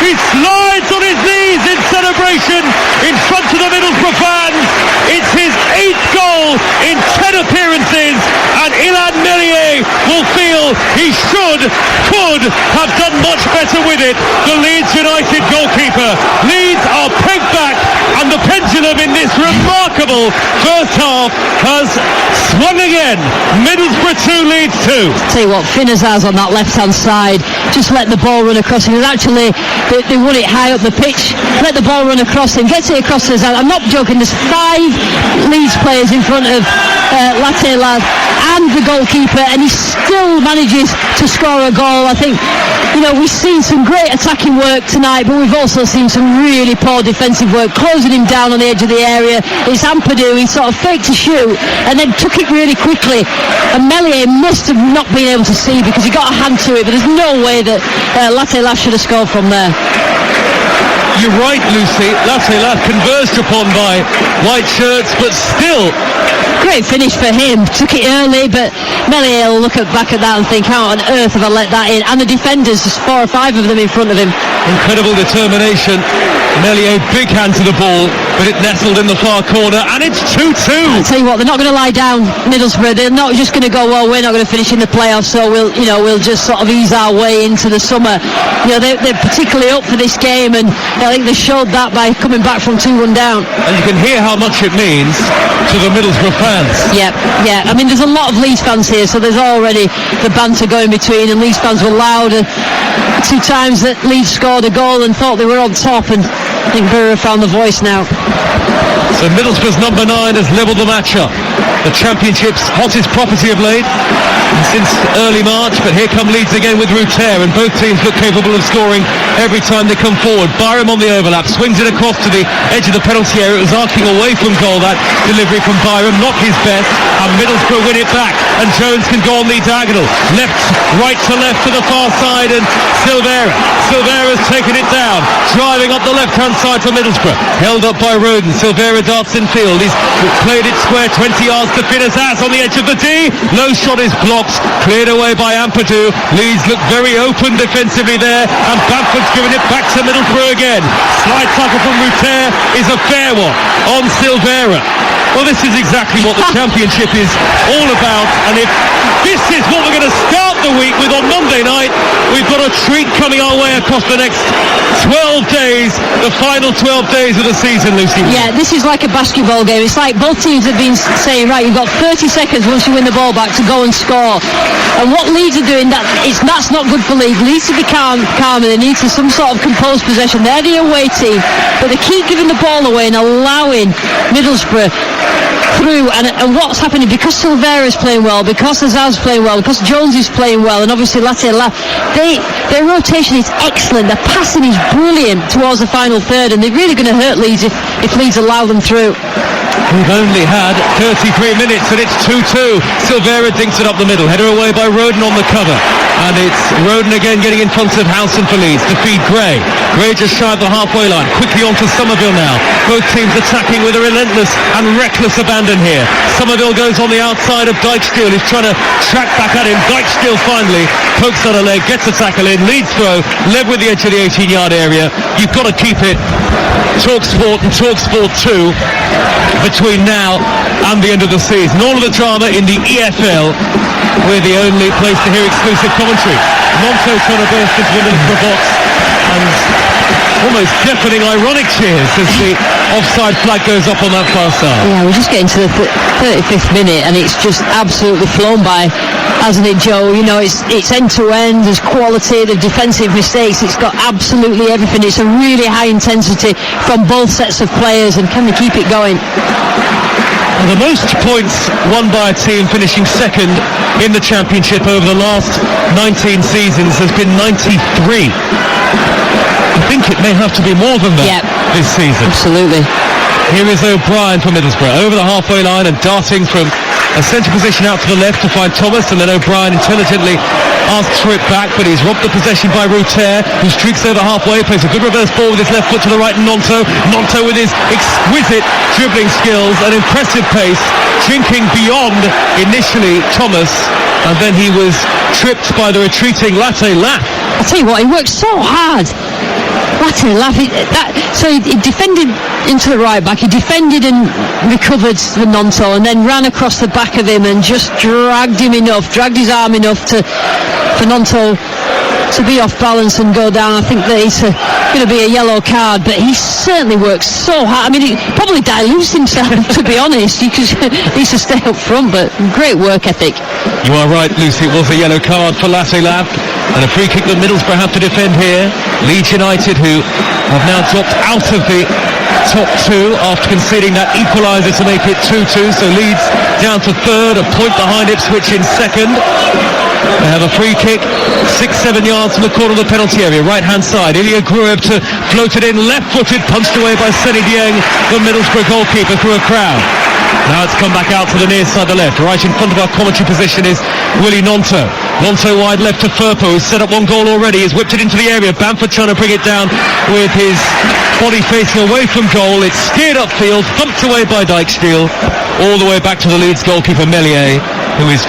He slides on his knees in celebration in front of the Middlesbrough fans. It's his 8th goal in 10 appearances, and Ilhan Meslier will feel he could have done much better with it. The Leeds United goalkeeper. Leeds are pegged back, and the pendulum in this remarkable first half has swung again. Middlesbrough 2, Leeds 2. Tell you what, Finazaz on that left-hand side just let the ball run across him. It was actually, they won it high up the pitch, let the ball run across him, gets it across his hand. I'm not joking, there's 5 Leeds players in front of Latte-Lat and the goalkeeper, and he still manages to score a goal. I think, we've seen some great attacking work tonight, but we've also seen some really poor defensive work, closing him down on the edge of the area. It's Ampadu, he sort of faked a shoot and then took it really quickly, and Meslier must have not been able to see because he got a hand to it, but there's no way that Latte-Lat should have scored from there. You're right, Lucy. Latte-Lat converged upon by white shirts, but still. Great finish for him. Took it early, but Meslier will look back at that and think, how on earth have I let that in? And the defenders, there's 4 or 5 of them in front of him. Incredible determination. Meslier, big hand to the ball, but it nestled in the far corner, and it's 2-2. I'll tell you what, they're not going to lie down, Middlesbrough. They're not just going to go, well, we're not going to finish in the playoffs, so we'll just sort of ease our way into the summer. They're particularly up for this game, and I think they showed that by coming back from 2-1 down. And you can hear how much it means to the Middlesbrough fans. Yeah. I mean, there's a lot of Leeds fans here, so there's already the banter going between, and Leeds fans were loud 2 times that Leeds scored a goal and thought they were on top, and I think Borough found the voice now. So Middlesbrough's number 9 has levelled the match up. The Championship's hottest property of late since early March, but here come Leeds again with Ruter, and both teams look capable of scoring every time they come forward. Byram on the overlap, swings it across to the edge of the penalty area. It was arcing away from goal, that delivery from Byram, not his best, and Middlesbrough win it back, and Jones can go on the diagonal, right to left to the far side, and Silvera's taken it down, driving up the left-hand side for Middlesbrough, held up by Roden. Silvera darts in field, he's played it square 20 yards to Finnez-As on the edge of the D, low shot is blocked, cleared away by Ampadu. Leeds look very open defensively there, and Bamford's given it back to Middlesbrough again. Slide tackle from Ruter is a fair one on Silvera. Well, this is exactly what the Championship is all about, and if this is what we're going to start the week with on Monday night, we've got a treat coming our way across the next 12 days, the final 12 days of the season, Lucy. Yeah, this is like a basketball game. It's like both teams have been saying, right, you've got 30 seconds once you win the ball back to go and score. And what Leeds are doing, that's not good for Leeds. Leeds to be calmer. They need some sort of composed possession. They're the away team, but they keep giving the ball away and allowing Middlesbrough through, and what's happening, because Silvera is playing well, because Azaz playing well, because Jones is playing well, and obviously Latte-Laf, their rotation is excellent, their passing is brilliant towards the final third, and they're really going to hurt Leeds if Leeds allow them through. We've only had 33 minutes and it's 2-2. Silvera dinks it up the middle, header away by Roden on the cover, and it's Roden again getting in front of Howson for Leeds to feed Gray. Gray just shy of the halfway line, quickly on to Somerville now. Both teams attacking with a relentless and reckless abandon here. Somerville goes on the outside of Dijksteel, he's trying to track back at him. Dijksteel finally pokes on a leg, gets a tackle in. Leeds throw, led with the edge of the 18-yard area. You've got to keep it TalkSport and TalkSport 2 between now and the end of the season. All of the drama in the EFL. We're the only place to hear exclusive commentary. Monto trying to burst into the Middlesbrough box, and almost deafening ironic cheers as the offside flag goes up on that far side. Yeah, we're just getting to the 35th minute and it's just absolutely flown by, hasn't it, Joe? You know, it's end to end, there's quality, the defensive mistakes, it's got absolutely everything. It's a really high intensity from both sets of players, and can they keep it going? The most points won by a team finishing second in the Championship over the last 19 seasons has been 93. I think it may have to be more than that this season. Absolutely. Here is O'Brien from Middlesbrough, over the halfway line and darting from a centre position out to the left to find Thomas, and then O'Brien intelligently asks for it back, but he's robbed the possession by Ruter, who streaks over halfway, plays a good reverse ball with his left foot to the right, and Nonto with his exquisite dribbling skills and impressive pace, jinking beyond initially Thomas, and then he was tripped by the retreating Latte-Laf. I'll tell you what, he worked so hard. Latte-Laf, so he defended into the right back, he defended and recovered for Nonto, and then ran across the back of him and just dragged his arm enough for Nonto to be off balance and go down. I think that it's going to be a yellow card, but he certainly works so hard. I mean, he probably dilutes himself, to be honest. He needs to stay up front, but great work ethic. You are right, Lucy, it was a yellow card for Latte-Laf, and a free kick that Middlesbrough have to defend here. Leeds United, who have now dropped out of the top two after conceding that equaliser to make it 2-2, so Leeds down to third, a point behind Ipswich in second. They have a free kick 6-7 yards from the corner of the penalty area, right hand side. Ilya Gruev to float it in, left footed, punched away by Seny Dieng, the Middlesbrough goalkeeper, through a crowd. Now it's come back out to the near side, the left. Right in front of our commentary position is Willie Nonto. Nonto wide left to Firpo, who's set up one goal already. He's whipped it into the area. Bamford trying to bring it down with his body facing away from goal. It's steered upfield, thumped away by Dijksteel, all the way back to the Leeds goalkeeper Meslier, who is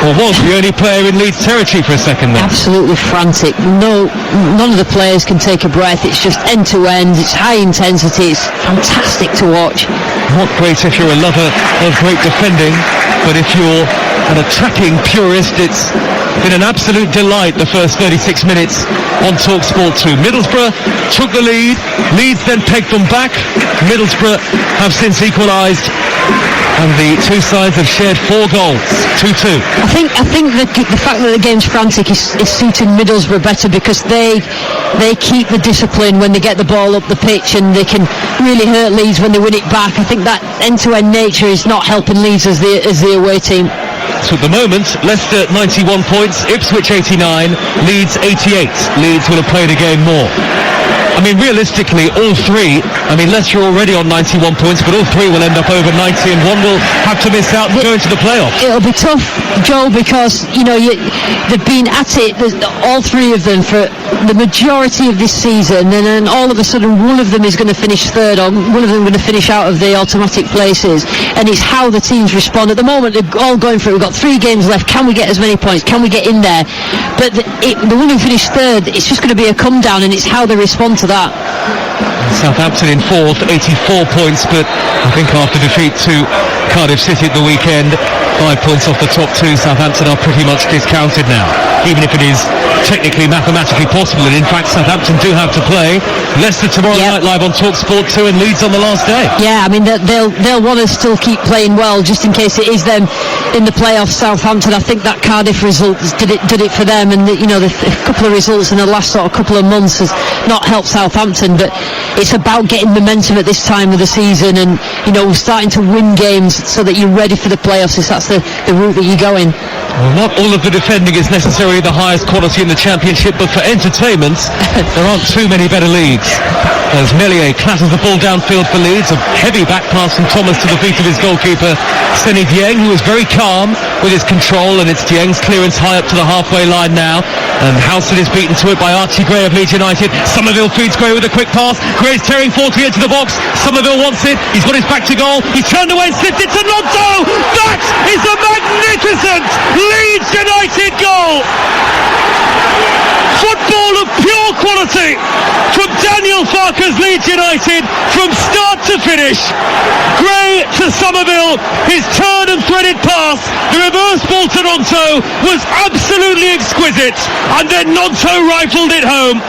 was the only player in Leeds territory for a second there. Absolutely frantic. None of the players can take a breath. It's just end to end. It's high intensity. It's fantastic to watch. Not great if you're a lover of great defending, but if you're an attacking purist, it's been an absolute delight the first 36 minutes on TalkSport 2. Middlesbrough took the lead. Leeds then pegged them back. Middlesbrough have since equalised And the two sides have shared 4 goals, 2-2. I think the fact that the game's frantic is suiting Middlesbrough better, because they keep the discipline when they get the ball up the pitch, and they can really hurt Leeds when they win it back. I think that end-to-end nature is not helping Leeds as the away team. So at the moment, Leicester 91 points, Ipswich 89, Leeds 88. Leeds will have played a game more. I mean, realistically, all three, Leicester are already on 91 points, but all three will end up over 90, and one will have to miss out and go into the playoffs. It'll be tough, Joel, because, they've been at it, all three of them, for the majority of this season, and then all of a sudden one of them is going to finish third, or one of them going to finish out of the automatic places, and it's how the teams respond. At the moment, they're all going for it. We've got 3 games left. Can we get as many points? Can we get in there? But the one who finished third, it's just going to be a come down, and it's how they respond to that. Southampton in 4th, 84 points, but I think after defeat to Cardiff City at the weekend, 5 points off the top 2, Southampton are pretty much discounted now, even if it is technically mathematically possible. And in fact, Southampton do have to play Leicester tomorrow night live on TalkSport 2, and Leeds on the last day. Yeah, they'll want to still keep playing well, just in case it is them in the playoffs. Southampton, I think that Cardiff result did it for them, and the couple of results in the last sort of couple of months has not helped Southampton. But it's about getting momentum at this time of the season, and starting to win games so that you're ready for the playoffs, if that's the route that you're going. Well, not all of the defending is necessarily the highest quality in the Championship, but for entertainment, there aren't too many better leagues. As Meslier clatters the ball downfield for Leeds, a heavy back pass from Thomas to the feet of his goalkeeper, Seny Dieng, who was very calm with his control, and it's Dieng's clearance high up to the halfway line now, and Howson is beaten to it by Archie Gray of Leeds United. Somerville feeds Gray with a quick pass. Gray's tearing 40 into the box. Somerville wants it. He's got his back to goal. He's turned away and slipped it to Nonto. That is a magnificent Leeds United goal. Football of pure quality from Daniel Farke's Leeds United, from start to finish. Gray to Somerville, his turn and threaded pass, the reverse ball to Nonto was absolutely exquisite, and then Nonto rifled it home.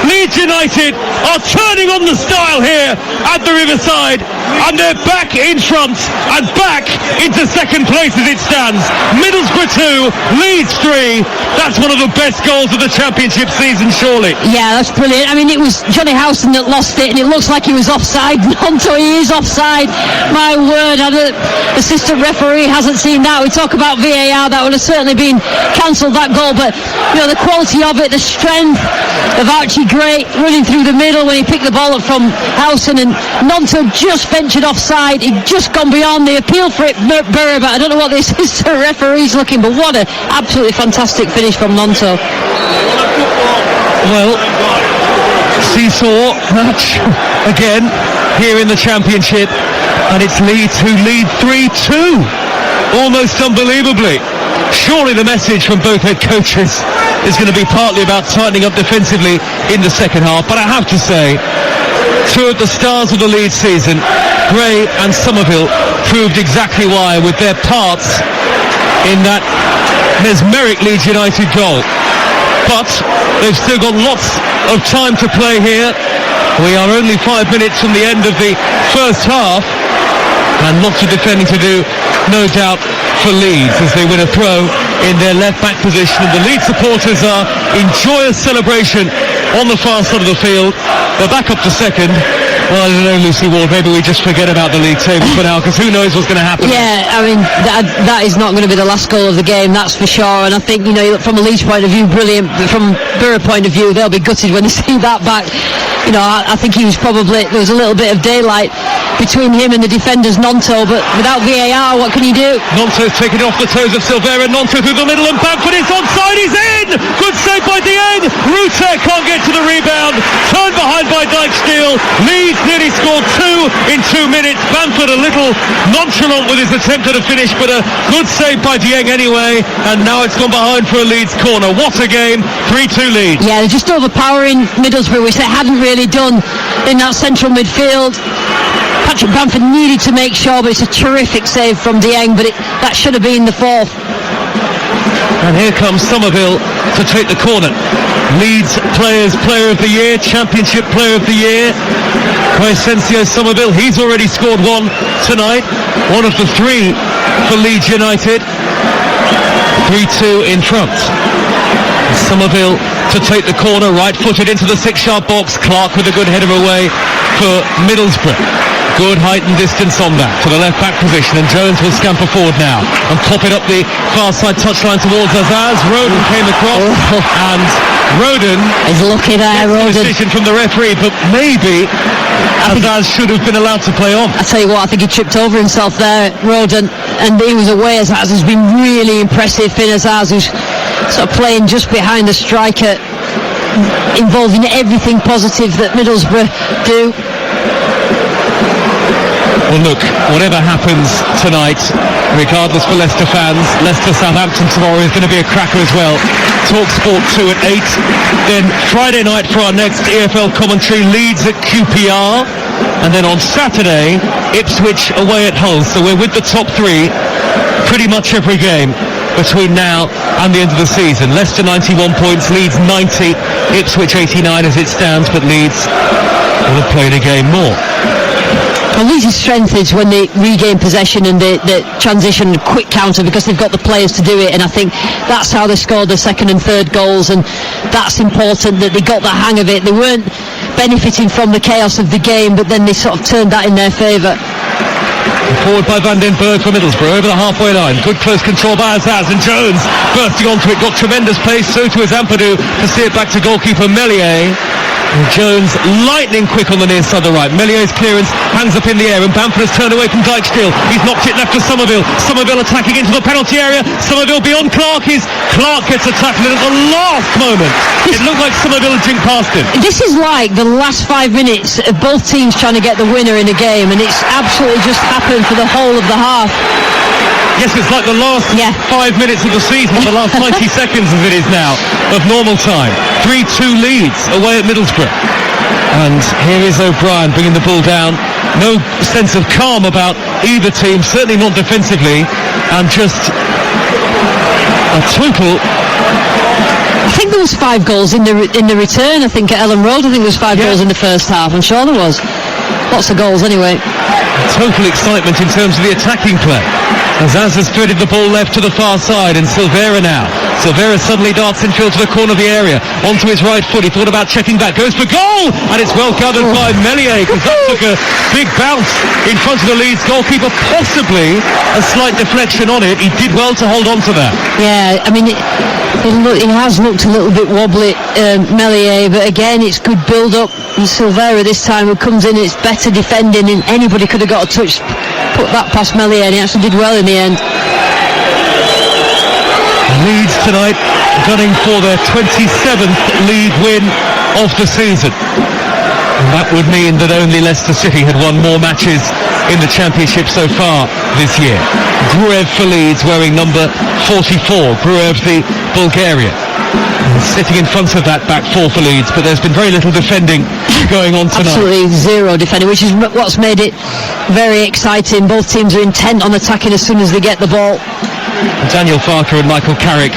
Leeds United are turning on the style here at the Riverside, and they're back in front and back into second place as it stands. Middlesbrough 2, Leeds 3. That's one of the best goals of the Championship season, surely. Yeah, that's brilliant. It was Johnny Howson that lost it, and it looks like he was offside. Nonto, he is offside. My word, the assistant referee hasn't seen that. We talk about VAR, that would have certainly been cancelled, that goal, but the quality of it, the strength of Archie Gray running through the middle when he picked the ball up from Howson, and Nonto just ventured offside. He'd just gone beyond the appeal for it, Borough, but I don't know what the assistant referee's looking, but what an absolutely fantastic finish from Nonto. Well, seesaw match again here in the Championship, and it's Leeds who lead 3-2 almost unbelievably. Surely the message from both head coaches is going to be partly about tightening up defensively in the second half, but I have to say, two of the stars of the Leeds season, Gray and Somerville, proved exactly why with their parts in that mesmeric Leeds United goal. But they've still got lots of time to play here. We are only 5 minutes from the end of the first half, and lots of defending to do, no doubt, for Leeds as they win a throw in their left back position. And the Leeds supporters are in joyous celebration on the far side of the field. They're back up to second. Well, I don't know, Lucy Ward, maybe we just forget about the league table for now, because who knows what's going to happen. Yeah, that is not going to be the last goal of the game, that's for sure. And I think, from a Leeds point of view, brilliant. From Borough point of view, they'll be gutted when they see that back. I think there was a little bit of daylight between him and the defenders, Nonto, but without VAR, what can you do? Nonto's taken off the toes of Silvera. Nonto through the middle, and Bamford is onside. He's in! Good save by Dieng. Rutter can't get to the rebound. Turned behind by Dijksteel. Leeds nearly scored 2 in 2 minutes. Bamford a little nonchalant with his attempt at a finish, but a good save by Dieng anyway, and now it's gone behind for a Leeds corner. What a game. 3-2 Leeds. Yeah, they're just overpowering Middlesbrough, which they hadn't really done in that central midfield. Patrick Bamford needed to make sure, but it's a terrific save from Dieng, but that should have been the fourth. And here comes Somerville to take the corner. Leeds Players Player of the Year, Championship Player of the Year, Crescencio Somerville. He's already scored one tonight, one of the three for Leeds United. 3-2 in front. Somerville to take the corner, right-footed into the 6-yard box. Clark with a good header away for Middlesbrough. Good height and distance on that to the left-back position, and Jones will scamper forward now and pop it up the far side touchline towards Azaz. Roden came across, and Roden is lucky there. Roden. Decision from the referee, but maybe Azaz should have been allowed to play on. I tell you what, I think he tripped over himself there, Roden, and he was away. Azaz has been really impressive. Finn Azaz, who's sort of playing just behind the striker, involved in everything positive that Middlesbrough do. Well, look, whatever happens tonight, regardless for Leicester fans, Leicester-Southampton tomorrow is going to be a cracker as well. TalkSport 2 at 8. Then Friday night for our next EFL commentary, Leeds at QPR. And then on Saturday, Ipswich away at Hull. So we're with the top three pretty much every game between now and the end of the season. Leicester 91 points, Leeds 90, Ipswich 89 as it stands, but Leeds will have played a game more. Well, Leeds' strength is when they regain possession and they transition quick counter, because they've got the players to do it, and I think that's how they scored their second and third goals, and that's important that they got the hang of it. They weren't benefiting from the chaos of the game, but then they sort of turned that in their favour. Forward by Van den Berg for Middlesbrough, over the halfway line. Good close control by Azaz, and Jones bursting onto it, got tremendous pace, so to his Ampadu to see it back to goalkeeper Meslier. And Jones lightning quick on the near side of the right. Mellier's clearance hangs up in the air, and Bamford has turned away from Dijksteel. He's knocked it left to Somerville. Somerville attacking into the penalty area. Somerville beyond Clark. Clark gets a tackle at the last moment. It looked like Somerville had jinked past him. This is like the last 5 minutes of both teams trying to get the winner in the game, and it's absolutely just happened for the whole of the half. Yes, it's like the last 5 minutes of the season, the last 90 seconds of it is now, of normal time. 3-2 Leeds away at Middlesbrough. And here is O'Brien bringing the ball down. No sense of calm about either team, certainly not defensively, and just a total... I think there was 5 goals in the return. I think at Ellen Road, I think there was 5 goals in the first half. I'm sure there was. Lots of goals anyway. Total excitement in terms of the attacking play. Azaz has threaded the ball left to the far side, and Silvera now. Silvera suddenly darts infield to the corner of the area, onto his right foot. He thought about checking back, goes for goal, and it's well gathered by Meslier, because that took a big bounce in front of the Leeds goalkeeper, possibly a slight deflection on it. He did well to hold on to that. Yeah, I mean, it has looked a little bit wobbly, Meslier, but again, it's good build-up. And Silvera this time, who comes in, it's better defending, and anybody could have got a touch, put that past Meslier, and he actually did well in the end. Leeds tonight gunning for their 27th league win of the season. And that would mean that only Leicester City had won more matches in the Championship so far this year. Gruev for Leeds, wearing number 44. Gruev, the Bulgarian, sitting in front of that back four for Leeds, but there's been very little defending going on tonight. Absolutely zero defending, which is what's made it very exciting. Both teams are intent on attacking as soon as they get the ball. Daniel Farker and Michael Carrick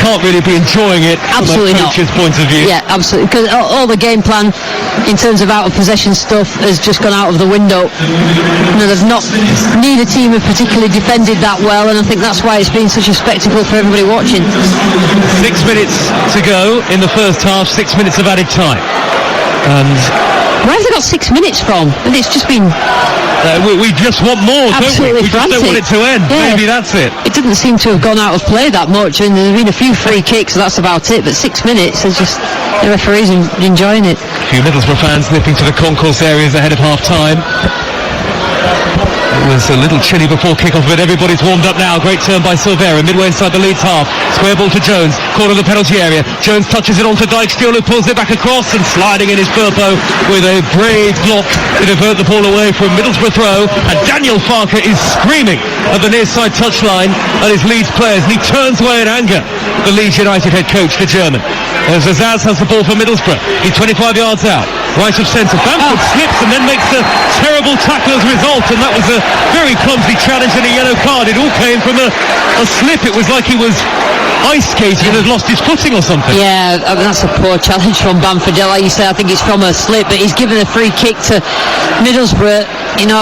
can't really be enjoying it absolutely from a coach's point of view. Yeah, absolutely, because all the game plan in terms of out of possession stuff has just gone out of the window. Neither team have particularly defended that well, and I think that's why it's been such a spectacle for everybody watching. 6 minutes to go in the first half, 6 minutes of added time. And where have they got 6 minutes from? And it's just been... we just want more, absolutely don't we? We just don't want it to end. Yeah. Maybe that's it. It doesn't seem to have gone out of play that much, and there's been a few free kicks, so that's about it. But 6 minutes is just... the referees enjoying it. A few Middlesbrough fans nipping to the concourse areas ahead of half-time. It was a little chilly before kick-off, but everybody's warmed up now. Great turn by Silvera, midway inside the Leeds half. Square ball to Jones, corner of the penalty area. Jones touches it onto Dijksteel, who pulls it back across, and sliding in his Firpo with a brave block to divert the ball away from Middlesbrough throw. And Daniel Farker is screaming at the near side touchline at his Leeds players, and he turns away in anger. The Leeds United head coach, the German. As Azaz has the ball for Middlesbrough. He's 25 yards out, right of centre. Bamford slips and then makes a terrible tackle as a result, and that was a very clumsy challenge and a yellow card. It all came from a slip. It was like he was ice skating and had lost his footing or something. Yeah, I mean, that's a poor challenge from Bamford. Like you say, I think it's from a slip, but he's given a free kick to Middlesbrough,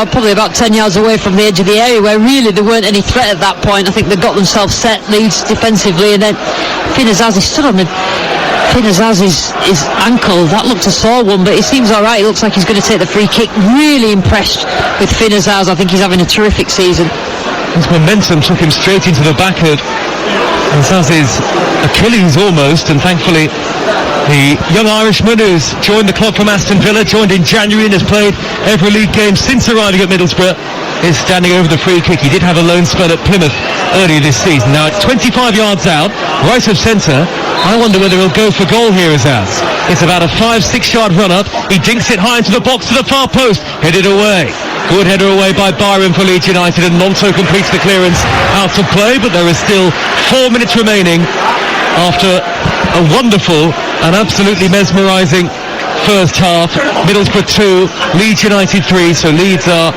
probably about 10 yards away from the edge of the area, where really there weren't any threat at that point. I think they got themselves set, Leeds, defensively, and then Finazzazi stood on Finazzazi's ankle. That looked a sore one, but he seems all right. He looks like he's going to take the free kick. Really impressed with Finazzazi. I think he's having a terrific season. His momentum took him straight into the back of Finazzazi's Achilles almost, and thankfully the young Irishman who's joined the club from Aston Villa, joined in January and has played every league game since arriving at Middlesbrough, is standing over the free kick. He did have a loan spell at Plymouth earlier this season. Now it's 25 yards out, right of centre. I wonder whether he'll go for goal here, Azaz. It's about a 5-6 yard run up. He dinks it high into the box to the far post, headed away. Good header away by Byron for Leeds United, and Monto completes the clearance out of play, but there is still 4 minutes remaining after a wonderful and absolutely mesmerising first half. Middlesbrough 2, Leeds United 3, so Leeds are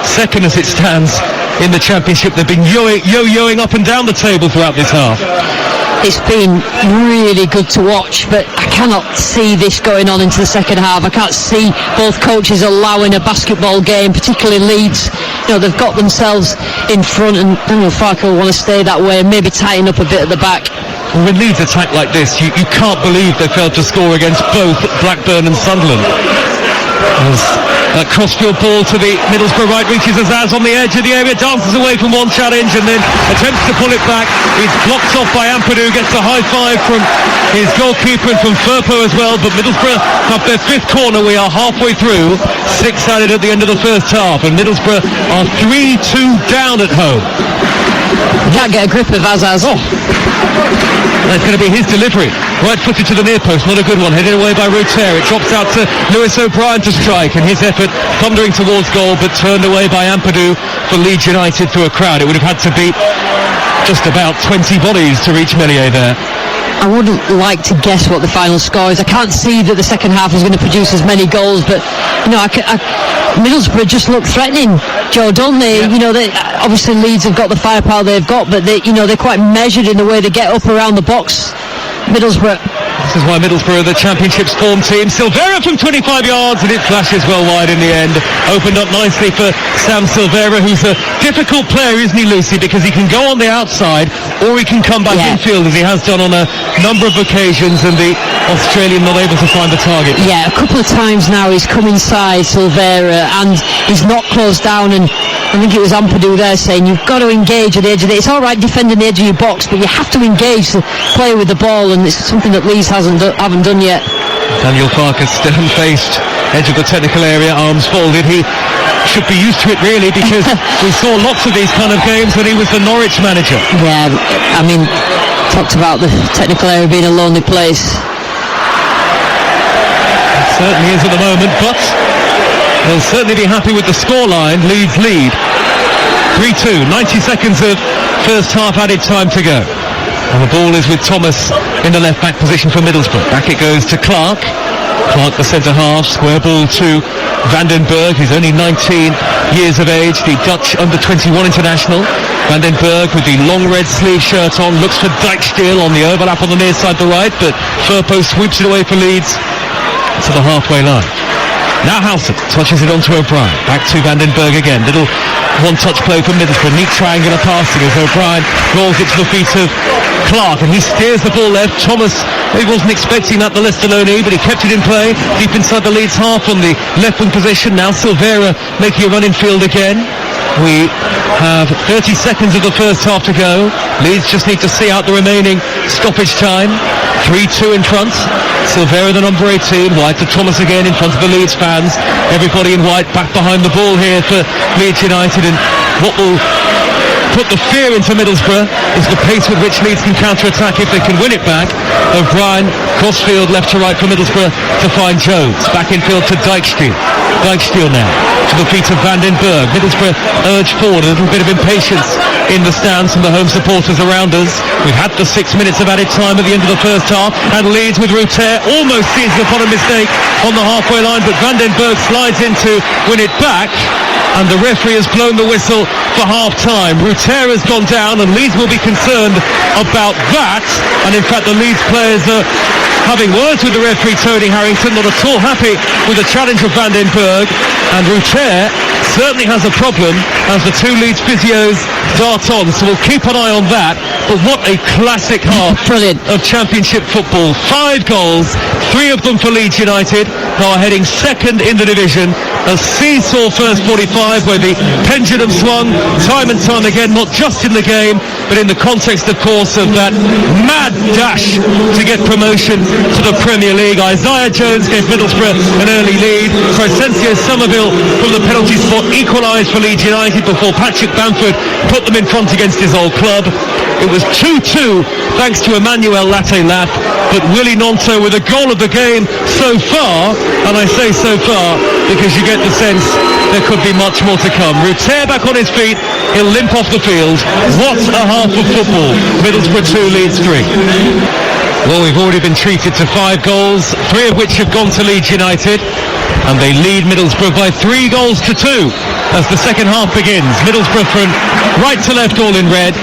second as it stands in the Championship. They've been yo-yoing up and down the table throughout this half. It's been really good to watch, but I cannot see this going on into the second half. I can't see both coaches allowing a basketball game, particularly Leeds. They've got themselves in front, and Daniel Farke will want to stay that way and maybe tighten up a bit at the back. When Leeds attack like this, you can't believe they failed to score against both Blackburn and Sunderland. That crossfield ball to the Middlesbrough right reaches Azaz on the edge of the area, dances away from one challenge and then attempts to pull it back. It's blocked off by Ampadu, gets a high five from his goalkeeper and from Firpo as well, but Middlesbrough have their fifth corner. We are halfway through, 6 added at the end of the first half, and Middlesbrough are 3-2 down at home. Can't get a grip of Azaz. That's going to be his delivery. Right footed to the near post, not a good one. Headed away by Ruter. It drops out to Lewis O'Brien to strike, and his effort thundering towards goal, but turned away by Ampadu for Leeds United through a crowd. It would have had to beat just about 20 volleys to reach Meslier there. I wouldn't like to guess what the final score is. I can't see that the second half is going to produce as many goals, but Middlesbrough just look threatening, Joe, don't they? Yeah. Obviously Leeds have got the firepower they've got, but they're quite measured in the way they get up around the box. Middlesbrough. This is why Middlesbrough are the Championship's form team. Silvera from 25 yards, and it flashes well wide in the end. Opened up nicely for Sam Silvera, who's a difficult player, isn't he, Lucy? Because he can go on the outside, or he can come back infield, as he has done on a number of occasions, and the Australian not able to find the target. Yeah, a couple of times now he's come inside Silvera, and he's not closed down, and I think it was Ampadu there saying you've got to engage at the edge of it. It's all right defending the edge of your box, but you have to engage to play with the ball, and it's something that Leeds haven't done yet. Daniel Farke stern-faced, edge of the technical area, arms folded. He should be used to it really, because we saw lots of these kind of games when he was the Norwich manager. Yeah, I mean, talked about the technical area being a lonely place. It certainly is at the moment, but they'll certainly be happy with the scoreline. Leeds lead 3-2, 90 seconds of first half added time to go. And the ball is with Thomas in the left back position for Middlesbrough. Back it goes to Clark. Clark, the centre half, square ball to Vandenberg, who's only 19 years of age, the Dutch under-21 international. Vandenberg with the long red sleeve shirt on, looks for Dijksteel on the overlap on the near side to the right, but Firpo sweeps it away for Leeds to the halfway line. Now Howson touches it onto O'Brien. Back to Vandenberg again. Little one-touch play from Middlesbrough. Neat triangular passing as O'Brien rolls it to the feet of Clark, and he steers the ball left. Thomas, he wasn't expecting that, the Leicester-Loney, but he kept it in play deep inside the Leeds half on the left wing position. Now Silvera making a run in field again. We have 30 seconds of the first half to go. Leeds just need to see out the remaining stoppage time. 3-2 in front. Silvera, the number 18, White to Thomas again in front of the Leeds fans. Everybody in white back behind the ball here for Leeds United, and what will put the fear into Middlesbrough is the pace with which Leeds can counter-attack if they can win it back. O'Brien, crossfield left to right for Middlesbrough to find Jones. Back in field to Dijksteel. Dijksteel now to the feet of Vandenberg. Middlesbrough urge forward, a little bit of impatience in the stands from the home supporters around us. We've had the 6 minutes of added time at the end of the first half, and Leeds with Ruter almost seizes upon a mistake on the halfway line, but Van den Berg slides in to win it back, and the referee has blown the whistle for half-time. Ruter has gone down, and Leeds will be concerned about that, and in fact the Leeds players are having words with the referee, Tony Harrington, not at all happy with the challenge of Van den Berg, and Ruter certainly has a problem as the two Leeds physios dart on, so we'll keep an eye on that. But what a classic half of Championship football. 5 goals, 3 of them for Leeds United, who are heading second in the division. A seesaw first 45 where the pendulum swung time and time again, not just in the game, but in the context, of course, of that mad dash to get promotion to the Premier League. Isaiah Jones gave Middlesbrough an early lead. Crescencio Somerville from the penalty spot equalised for Leeds United before Patrick Bamford put them in front against his old club. It was 2-2 thanks to Emmanuel Latte-Lath, but Willie Gnonto with a goal of the game so far, and I say so far because you get the sense there could be much more to come. Ruter back on his feet, he'll limp off the field. What a half of football. Middlesbrough 2, Leeds 3. Well, we've already been treated to 5 goals, 3 of which have gone to Leeds United, and they lead Middlesbrough by 3 goals to 2 as the second half begins. Middlesbrough from right to left all in red,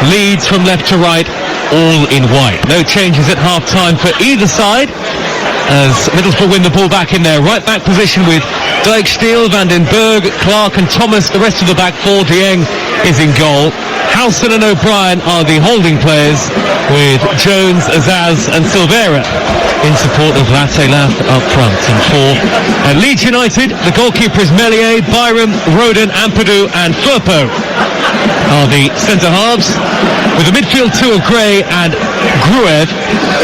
Leeds from left to right all in white. No changes at half-time for either side as Middlesbrough win the ball back in their right back position with Dijksteel, Van den Berg, Clark and Thomas, the rest of the back four. Dieng is in goal. Howson and O'Brien are the holding players, with Jones, Azaz and Silvera in support of Latte-Lath up front. And for Leeds United, the goalkeeper is Meslier, Byram, Roden, Ampadu and Firpo are the centre halves, with the midfield two of Gray and Gruev,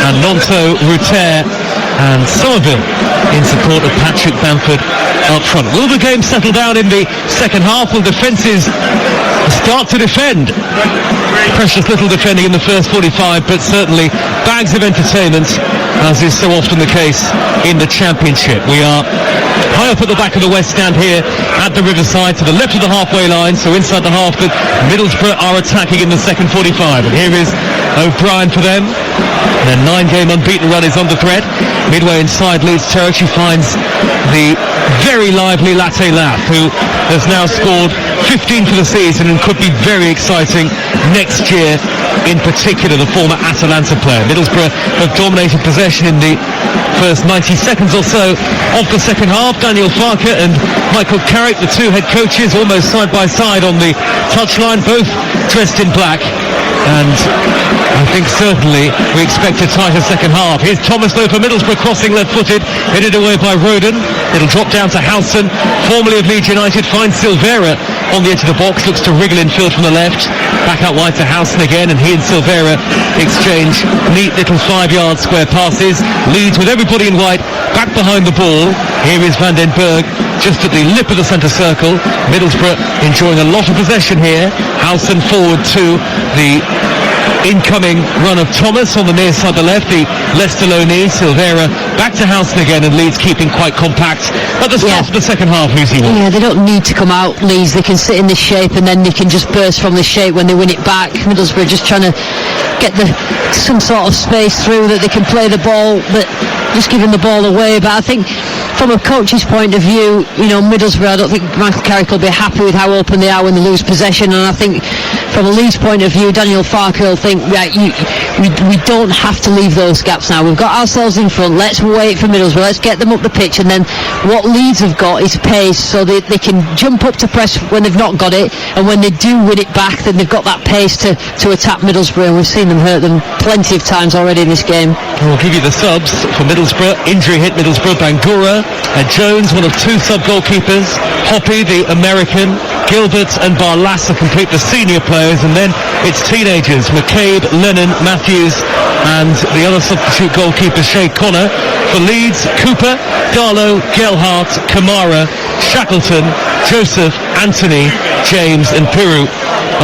and Gnonto, Ruter and Somerville in support of Patrick Bamford up front. Will the game settle down in the second half? Will defences start to defend? Precious little defending in the first 45, but certainly bags of entertainment, as is so often the case in the Championship. We are high up at the back of the West Stand here at the Riverside, to the left of the halfway line, so inside the half that Middlesbrough are attacking in the second 45. And here is O'Brien for them. Their 9-game unbeaten run is on the thread. Midway inside Leeds territory finds the very lively Latte-Lath, who has now scored 15 for the season and could be very exciting next year. In particular, the former Atalanta player. Middlesbrough have dominated possession in the first 90 seconds or so of the second half. Daniel Farke and Michael Carrick, the two head coaches, almost side by side on the touchline, both dressed in black. And I think certainly we expect a tighter second half. Here's Thomas though for Middlesbrough, crossing left-footed, headed away by Roden. It'll drop down to Howson, formerly of Leeds United, finds Silvera on the edge of the box, looks to wriggle in field from the left, back out wide to Howson again, and he and Silvera exchange neat little 5-yard square passes. Leeds with everybody in white back behind the ball. Here is Van den Berg just at the lip of the centre circle. Middlesbrough enjoying a lot of possession here. Howson forward to the incoming run of Thomas on the near side, the left, the Leicester low knee. Silvera back to Howson again, and Leeds keeping quite compact at the start of the second half. Lucy, yeah, they don't need to come out, Leeds. They can sit in this shape and then they can just burst from this shape when they win it back. Middlesbrough just trying to get some sort of space through that they can play the ball, but just giving the ball away. But I think from a coach's point of view, you know, Middlesbrough, I don't think Michael Carrick will be happy with how open they are when they lose possession, and I think from a Leeds point of view, Daniel Farke will think, right, we don't have to leave those gaps now. We've got ourselves in front. Let's wait for Middlesbrough. Let's get them up the pitch, and then what Leeds have got is pace, so they can jump up to press when they've not got it, and when they do win it back, then they've got that pace to attack Middlesbrough, and we've seen them hurt them plenty of times already in this game. We'll give you the subs for Middlesbrough. Injury hit Middlesbrough, Bangura, Jones, one of two sub-goalkeepers, Hoppy, the American, Gilbert and Barlassa complete the senior players, and then it's teenagers, McCabe, Lennon, Matthews and the other substitute goalkeeper, Shay Connor. For Leeds, Cooper, Darlow, Gelhardt, Kamara, Shackleton, Joseph, Anthony, James and Piru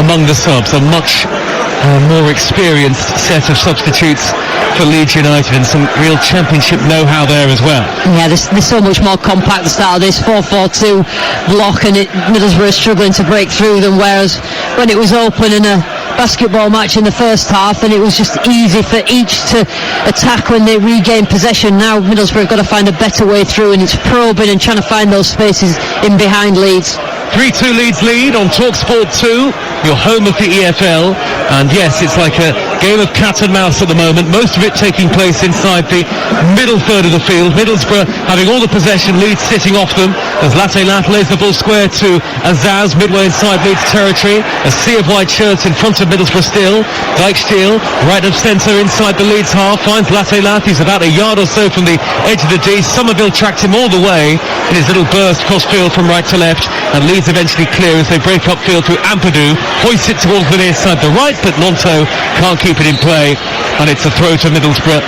among the subs. A much more experienced set of substitutes for Leeds United, and some real championship know-how there as well. Yeah, there's so much more compact the start of this 4-4-2 block, and Middlesbrough is struggling to break through them, whereas when it was open in a basketball match in the first half, then it was just easy for each to attack when they regained possession. Now Middlesbrough have got to find a better way through, and it's probing and trying to find those spaces in behind Leeds. 3-2 Leeds lead on TalkSport 2, your home of the EFL, and yes, it's like a game of cat and mouse at the moment, most of it taking place inside the middle third of the field. Middlesbrough having all the possession, Leeds sitting off them as Latte Lat lays the ball square to Azaz midway inside Leeds territory. A sea of white shirts in front of Middlesbrough still. Dijksteel right of centre inside the Leeds half, finds Latte Lat. He's about a yard or so from the edge of the D. Somerville tracked him all the way in his little burst cross field from right to left, and Leeds eventually clear as they break up field through Ampadu, hoists it towards the near side the right, but Lonto can't keep it in play, and it's a throw to Middlesbrough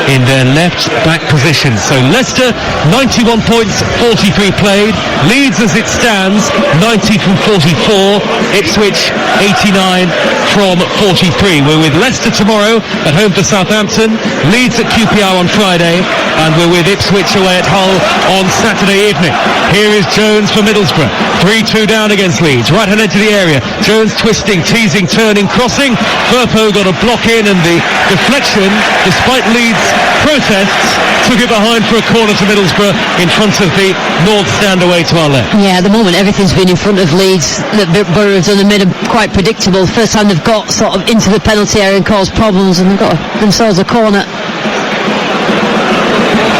in their left back position. So Leicester 91 points, 43 played. Leeds as it stands 90 from 44. Ipswich 89 from 43. We're with Leicester tomorrow at home to Southampton, Leeds at QPR on Friday, and we're with Ipswich away at Hull on Saturday evening. Here is Jones for Middlesbrough, 3-2 down against Leeds, right hand edge of the area. Jones twisting, teasing, turning, crossing. Firpo got a block in, and the deflection, despite Leeds' protests, took it behind for a corner to Middlesbrough in front of the North stand away to our left. Yeah, at the moment everything's been in front of Leeds that Borough have done and made them quite predictable. First time they've got sort of into the penalty area and caused problems, and they've got themselves a corner.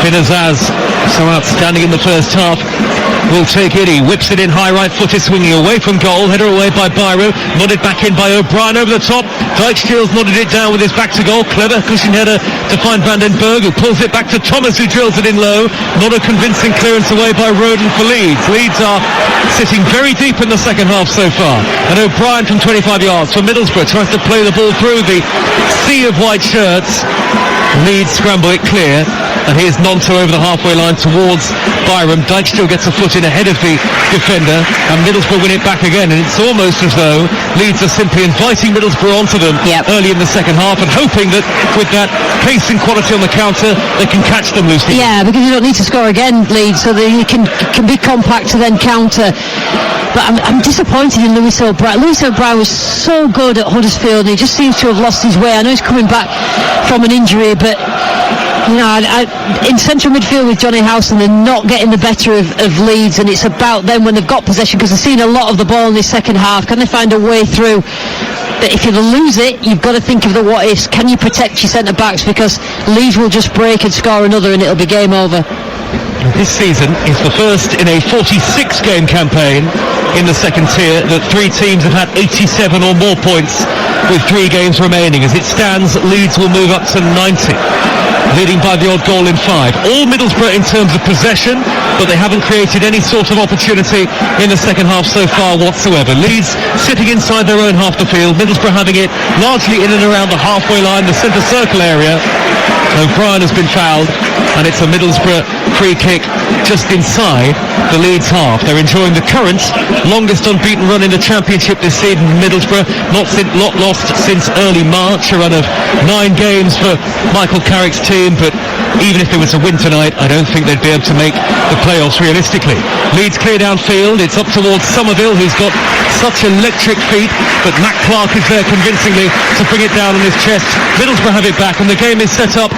Azaz, so outstanding in the first half, will take it. He whips it in high right footed, swinging away from goal. Header away by Biro, nodded back in by O'Brien over the top. Dijksteel's nodded it down with his back to goal. Clever cushion header to find Vandenberg, who pulls it back to Thomas, who drills it in low. Not a convincing clearance away by Roden for Leeds. Leeds are sitting very deep in the second half so far, and O'Brien from 25 yards for Middlesbrough tries to play the ball through the sea of white shirts. Leeds scramble it clear, and here's Nonto over the halfway line towards Byram. Dijksteel gets a foot in ahead of the defender, and Middlesbrough win it back again, and it's almost as though Leeds are simply inviting Middlesbrough onto them early in the second half, and hoping that with that pace and quality on the counter they can catch them loosely. Yeah, because you don't need to score again, Leeds, so they can be compact to then counter. But I'm disappointed in Lewis O'Brien. Lewis O'Brien was so good at Huddersfield, and he just seems to have lost his way. I know he's coming back from an injury, but you know, in central midfield with Johnny Howson, they're not getting the better of Leeds, and it's about them when they've got possession, because they've seen a lot of the ball in this second half. Can they find a way through? But if you lose it, you've got to think of the what-ifs. Can you protect your centre-backs? Because Leeds will just break and score another, and it'll be game over. This season is the first in a 46-game campaign in the second tier that three teams have had 87 or more points with 3 games remaining. As it stands, Leeds will move up to 90, leading by the odd goal in 5. All Middlesbrough in terms of possession, but they haven't created any sort of opportunity in the second half so far whatsoever. Leeds sitting inside their own half the field, Middlesbrough having it largely in and around the halfway line, the centre circle area. O'Brien has been fouled, and it's a Middlesbrough free kick just inside the Leeds half. They're enjoying the current longest unbeaten run in the Championship this season. Middlesbrough not lost since early March, a run of 9 games for Michael Carrick's team, but even if there was a win tonight, I don't think they'd be able to make the playoffs realistically. Leeds clear downfield, it's up towards Somerville, who's got such electric feet, but Matt Clark is there convincingly to bring it down on his chest. Middlesbrough have it back, and the game is set up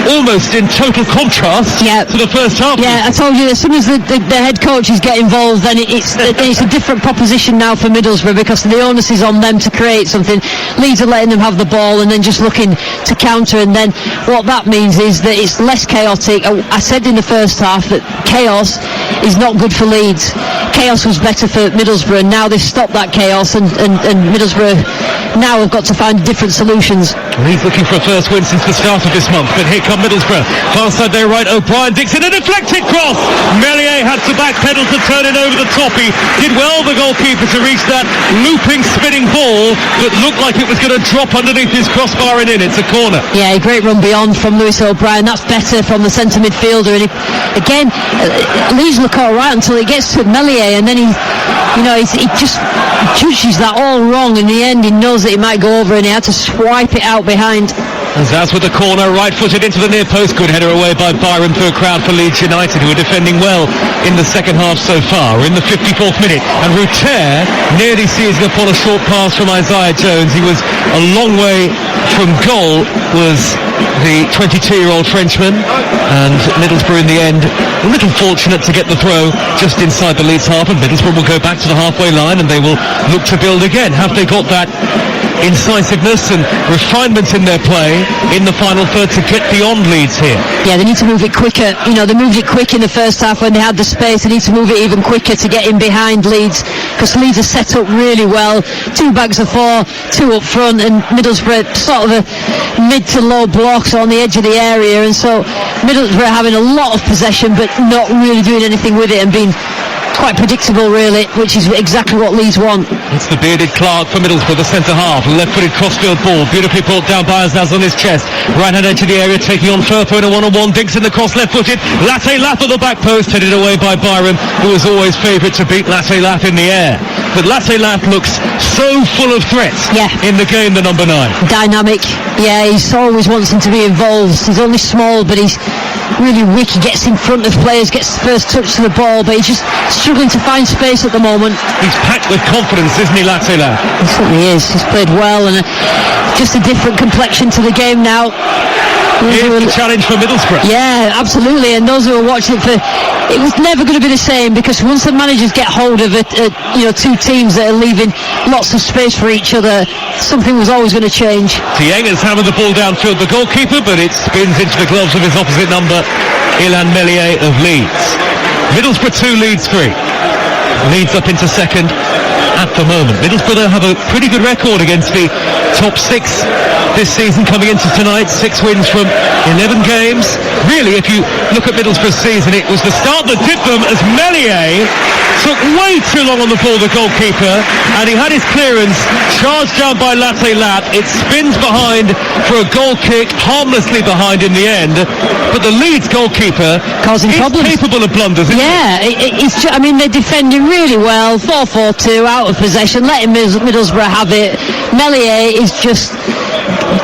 almost in total contrast to the first half. Yeah, I told you, as soon as the head coaches get involved, then it's a different proposition now for Middlesbrough, because the onus is on them to create something. Leeds are letting them have the ball and then just looking to counter, and then what that means is that it's less chaotic. I said in the first half that chaos is not good for Leeds. Chaos was better for Middlesbrough, and now they've stopped that chaos, and Middlesbrough now have got to find different solutions. Leeds looking for a first win since the start of this month, but here come Middlesbrough. Far side there right, O'Brien digs in a deflected cross. Melier had to backpedal to turn it over the top. He did well, the goalkeeper, to reach that looping, spinning ball that looked like it was going to drop underneath his crossbar and in. It's a corner. Yeah, a great run beyond from Lewis O'Brien. That's better from the centre midfielder. And again, Leeds look all right until he gets to Melier, and then he he just judges that all wrong. In the end, he knows that he might go over and he had to swipe it out behind. And that's with the corner, right-footed into the near post. Good header away by Byram through a crowd for Leeds United, who are defending well in the second half so far. We're in the 54th minute, and Ruter nearly seizing upon a short pass from Isaiah Jones. He was a long way from goal, was the 22-year-old Frenchman, and Middlesbrough in the end a little fortunate to get the throw just inside the Leeds half, and Middlesbrough will go back to the halfway line and they will look to build again. Have they got that incisiveness and refinement in their play in the final third to get beyond Leeds here? Yeah, they need to move it quicker. They moved it quick in the first half when they had the space. They need to move it even quicker to get in behind Leeds, because Leeds are set up really well. 2 bags of 4, 2 up front, and Middlesbrough sort of a mid to low blocks on the edge of the area, and so Middlesbrough having a lot of possession but not really doing anything with it and being quite predictable really, which is exactly what Leeds want. It's the bearded Clark for Middlesbrough, the centre half, left-footed crossfield ball, beautifully brought down by Azaz on his chest, right-hand edge of the area, taking on Firpo in a one-on-one, Dinks in the cross, left-footed, Latte Lap at the back post, headed away by Byram, who was always favourite to beat Latte Lap in the air. But Latte Lap looks so full of threats in the game, the number 9. Dynamic, he's always wanting to be involved. He's only small, but he's really weak. He gets in front of players, gets the first touch to the ball, but he's just struggling to find space at the moment. He's packed with confidence, isn't he, Latte Lap? He certainly is. He's played well, and just a different complexion to the game now. Here's the challenge for Middlesbrough. Yeah, absolutely. And those who are watching it was never going to be the same, because once the managers get hold of it, 2 teams that are leaving lots of space for each other, something was always going to change. Dieng has hammered the ball downfield, the goalkeeper, but it spins into the gloves of his opposite number, Ilan Meslier of Leeds. Middlesbrough 2, Leeds 3. Leeds up into second at the moment. Middlesbrough have a pretty good record against the top 6 this season coming into tonight. 6 wins from 11 games. Really, if you look at Middlesbrough's season, it was the start that did them, as Meslier took way too long on the ball, the goalkeeper, and he had his clearance charged down by Latte Lap. It spins behind for a goal kick, harmlessly behind in the end, but the Leeds goalkeeper causing problems, capable of blunders, isn't he? They're defending really well, 4-4-2, out of possession, letting Middlesbrough have it. Meslier is just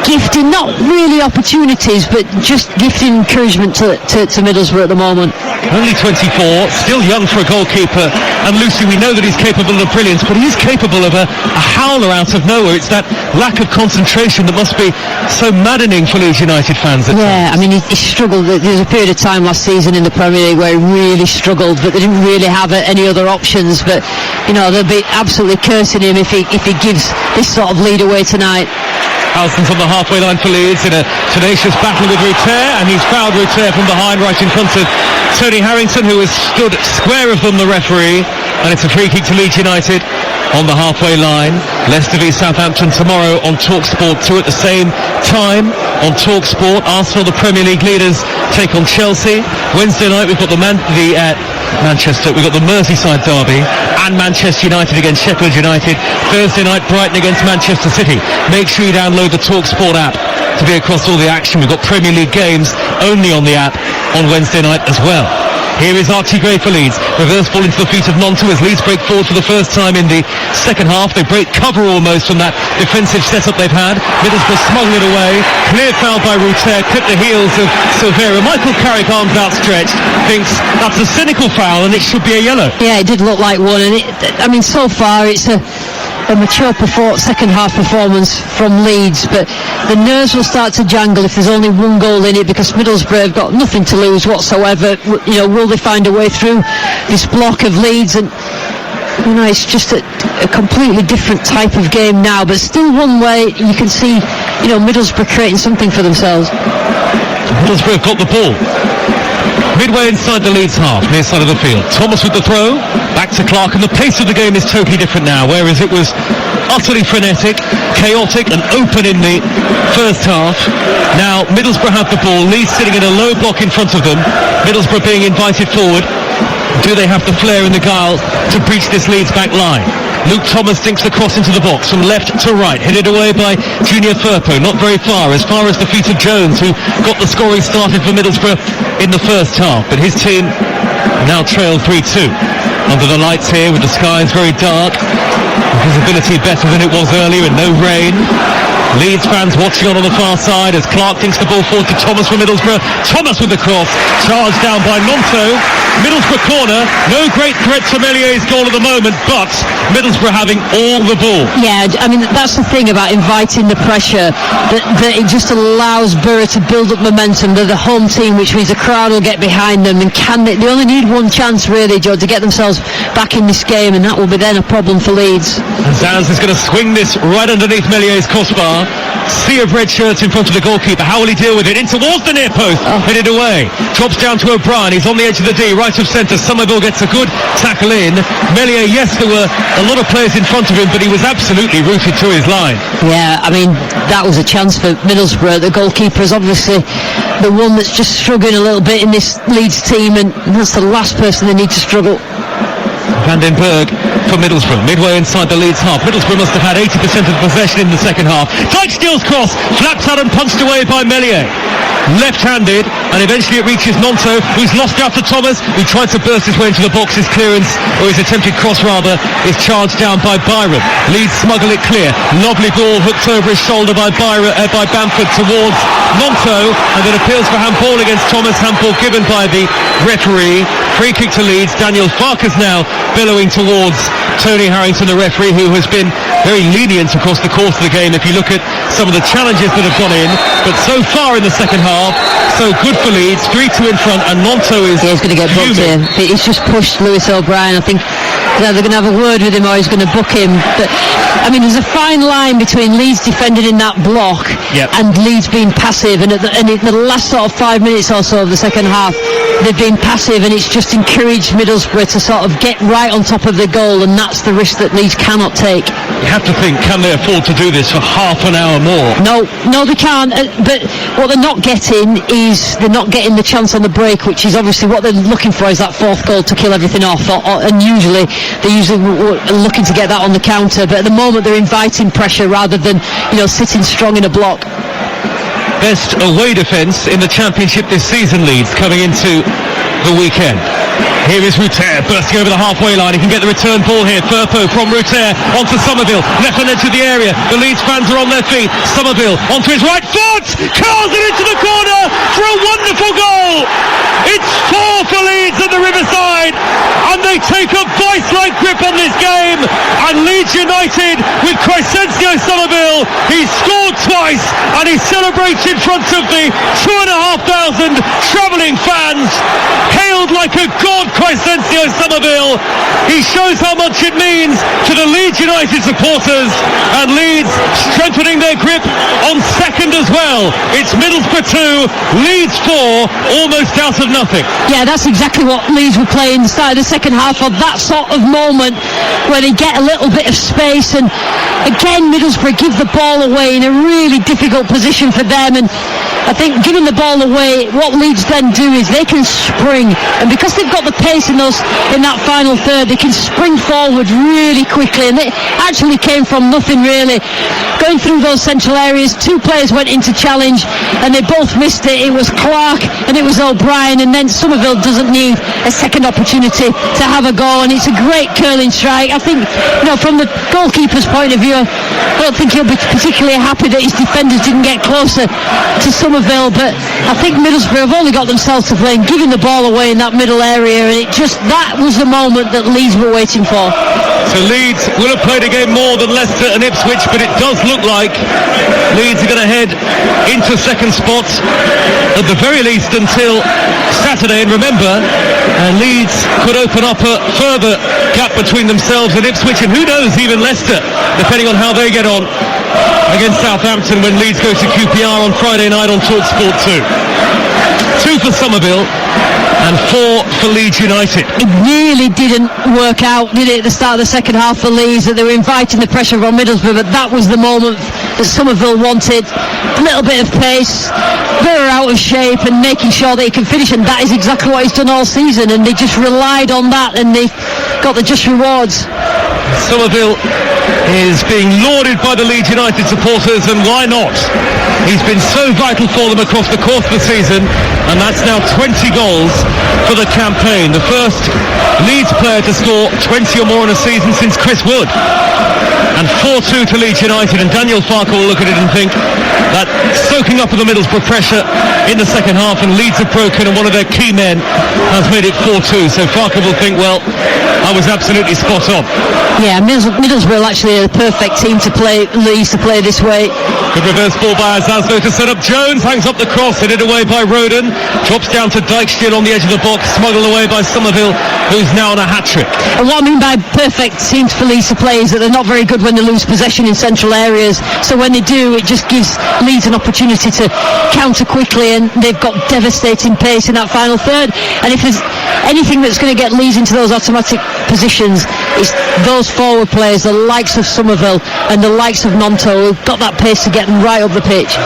gifting, not really opportunities, but just gifting encouragement to Middlesbrough at the moment. Only 24, still young for a goalkeeper, and Lucy, we know that he's capable of brilliance, but he's capable of a howler out of nowhere. It's that lack of concentration that must be so maddening for Leeds United fans at times. He struggled. There was a period of time last season in the Premier League where he really struggled, but they didn't really have any other options. But they'll be absolutely cursing him if he gives this sort of lead away tonight. Alston's on the halfway line for Leeds in a tenacious battle with Ruter, and he's fouled Ruter from behind right in front of Tony Harrington, who has stood square of them, the referee, and it's a free kick to Leeds United on the halfway line. Leicester v Southampton tomorrow on TalkSport 2 at the same time on TalkSport. Arsenal, the Premier League leaders, take on Chelsea. Wednesday night we've got Manchester, we've got the Merseyside derby, and Manchester United against Sheffield United. Thursday night, Brighton against Manchester City. Make sure you download the TalkSport app to be across all the action. We've got Premier League games only on the app on Wednesday night as well. Here is Archie Gray for Leeds. Reverse ball into the feet of Nonto as Leeds break forward for the first time in the second half. They break cover almost from that defensive setup they've had. Middlesbrough smuggle it away. Clear foul by Ruter. Clip the heels of Silvera. Michael Carrick, arms outstretched, thinks that's a cynical foul and it should be a yellow. Yeah, it did look like one. And so far it's a mature second half performance from Leeds, but the nerves will start to jangle if there's only 1 goal in it, because Middlesbrough have got nothing to lose whatsoever. Will they find a way through this block of Leeds? And it's just a completely different type of game now, but still one way you can see Middlesbrough creating something for themselves. Middlesbrough have got the ball midway inside the Leeds half, near side of the field. Thomas with the throw, back to Clark, and the pace of the game is totally different now, whereas it was utterly frenetic, chaotic and open in the first half. Now Middlesbrough have the ball, Leeds sitting in a low block in front of them, Middlesbrough being invited forward. Do they have the flair and the guile to breach this Leeds back line? Luke Thomas dinks the cross into the box from left to right, headed away by Junior Firpo, not very far as the feet of Jones, who got the scoring started for Middlesbrough in the first half, but his team now trail 3-2. Under the lights here with the skies very dark, visibility better than it was earlier and no rain. Leeds fans watching on the far side as Clark dinks the ball forward to Thomas for Middlesbrough. Thomas with the cross, charged down by Nonto. Middlesbrough corner, no great threat to Melier's goal at the moment, but Middlesbrough having all the ball. Yeah, I mean, that's the thing about inviting the pressure, that it just allows Borough to build up momentum. They're the home team, which means the crowd will get behind them, and they only need one chance really, Joe, to get themselves back in this game, and that will be then a problem for Leeds. And Zaz is going to swing this right underneath Melier's crossbar. Sea of red shirts in front of the goalkeeper. How will he deal with it? In towards the near post. Headed away. Drops down to O'Brien. He's on the edge of the D, right of centre. Somerville gets a good tackle in. Melier, yes, there were a lot of players in front of him, but he was absolutely rooted to his line. Yeah, I mean, that was a chance for Middlesbrough. The goalkeeper is obviously the one that's just struggling a little bit in this Leeds team, and that's the last person they need to struggle. Van den Berg for Middlesbrough, midway inside the Leeds half. Middlesbrough must have had 80% of the possession in the second half. Dijksteel's cross, flapped out and punched away by Melier. Left-handed, and eventually it reaches Nonto, who's lost out to Thomas, who tried to burst his way into the box. His clearance, or his attempted cross rather, is charged down by Byron. Leeds smuggle it clear. Lovely ball hooked over his shoulder by Bamford towards Nonto, and then appeals for handball against Thomas. Handball given by the referee. Free kick to Leeds. Daniel Farkas now bellowing towards Tony Harrington, the referee, who has been very lenient across the course of the game if you look at some of the challenges that have gone in, but so far in the second half, so good for Leeds. 3-2 in front, and Nonto is he's going to get booked here. He's just pushed Lewis O'Brien. I think they're going to have a word with him, or he's going to book him. But I mean, there's a fine line between Leeds defending in that block and Leeds being passive, and in the last sort of 5 minutes or so of the second half, they've been passive, and it's just encouraged Middlesbrough to sort of get right on top of the goal, and that's the risk that Leeds cannot take. You have to think, can they afford to do this for half an hour more? No, they can't. But what they're not getting is they're not getting the chance on the break, which is obviously what they're looking for, is that fourth goal to kill everything off. And usually they're looking to get that on the counter. But at the moment they're inviting pressure rather than sitting strong in a block. Best away defence in the Championship this season, Leeds, coming into the weekend. Here is Ruter bursting over the halfway line. He can get the return ball here. Firpo from Ruter onto Somerville, left on edge of the area. The Leeds fans are on their feet. Somerville onto his right foot, curls it into the corner for a wonderful goal. It's 4 for Leeds at the Riverside, and they take a vice-like grip on this game. And Leeds United with Crescencio Somerville, he scored twice, and he celebrates in front of the 2,500 travelling fans. Hailed like a god, Crescencio Somerville. He shows how much it means to the Leeds United supporters, and Leeds strengthening their grip on second as well. It's Middlesbrough 2, Leeds 4, almost out of nothing. Yeah, that's exactly what Leeds were playing the start of the second half, of that sort of moment where they get a little bit of space, and again Middlesbrough give the ball away in a really difficult position for them. And I think giving the ball away, what Leeds then do is they can spring, and because they've got the pace in that final third, they can spring forward really quickly, and it actually came from nothing really. Going through those central areas, 2 players went into challenge and they both missed it. It was Clark and it was O'Brien, and then Somerville doesn't need a second opportunity to have a go, and it's a great curling strike. I think from the goalkeeper's point of view, I don't think he'll be particularly happy that his defenders didn't get closer to Somerville, but I think Middlesbrough have only got themselves to blame, giving the ball away in that middle area, and that was the moment that Leeds were waiting for. So Leeds will have played a game more than Leicester and Ipswich, but it does look like Leeds are going to head into second spot at the very least until Saturday. And remember, Leeds could open up a further gap between themselves and Ipswich, and who knows, even Leicester, depending on how they get on against Southampton when Leeds go to QPR on Friday night on TalkSport 2. 2 for Somerville and 4 for Leeds United. It really didn't work out, did it, at the start of the second half for Leeds, that they were inviting the pressure from Middlesbrough, but that was the moment that Somerville wanted. A little bit of pace, they're out of shape, and making sure that he can finish, and that is exactly what he's done all season, and they just relied on that, and they got the just rewards. Somerville is being lauded by the Leeds United supporters, and why not? He's been so vital for them across the course of the season, and that's now 20 goals for the campaign. The first Leeds player to score 20 or more in a season since Chris Wood. And 4-2 to Leeds United, and Daniel Farke will look at it and think that soaking up of the Middlesbrough pressure in the second half, and Leeds have broken, and one of their key men has made it 4-2. So Farke will think, well, I was absolutely spot on. Yeah, Middlesbrough actually are the perfect team to play Leeds to play this way. Good reverse ball by Azazzo to set up Jones, hangs up the cross, headed away by Roden, drops down to Dijksteel on the edge of the box, smuggled away by Somerville, who's now on a hat-trick. And what I mean by perfect teams for Leeds to play is that they're not very good when they lose possession in central areas, so when they do, it just gives Leeds an opportunity to counter quickly, and they've got devastating pace in that final third. And if there's anything that's going to get Leeds into those automatic positions, it's those forward players, the likes of Somerville and the likes of Nonto, who've got that pace to get them right up the pitch.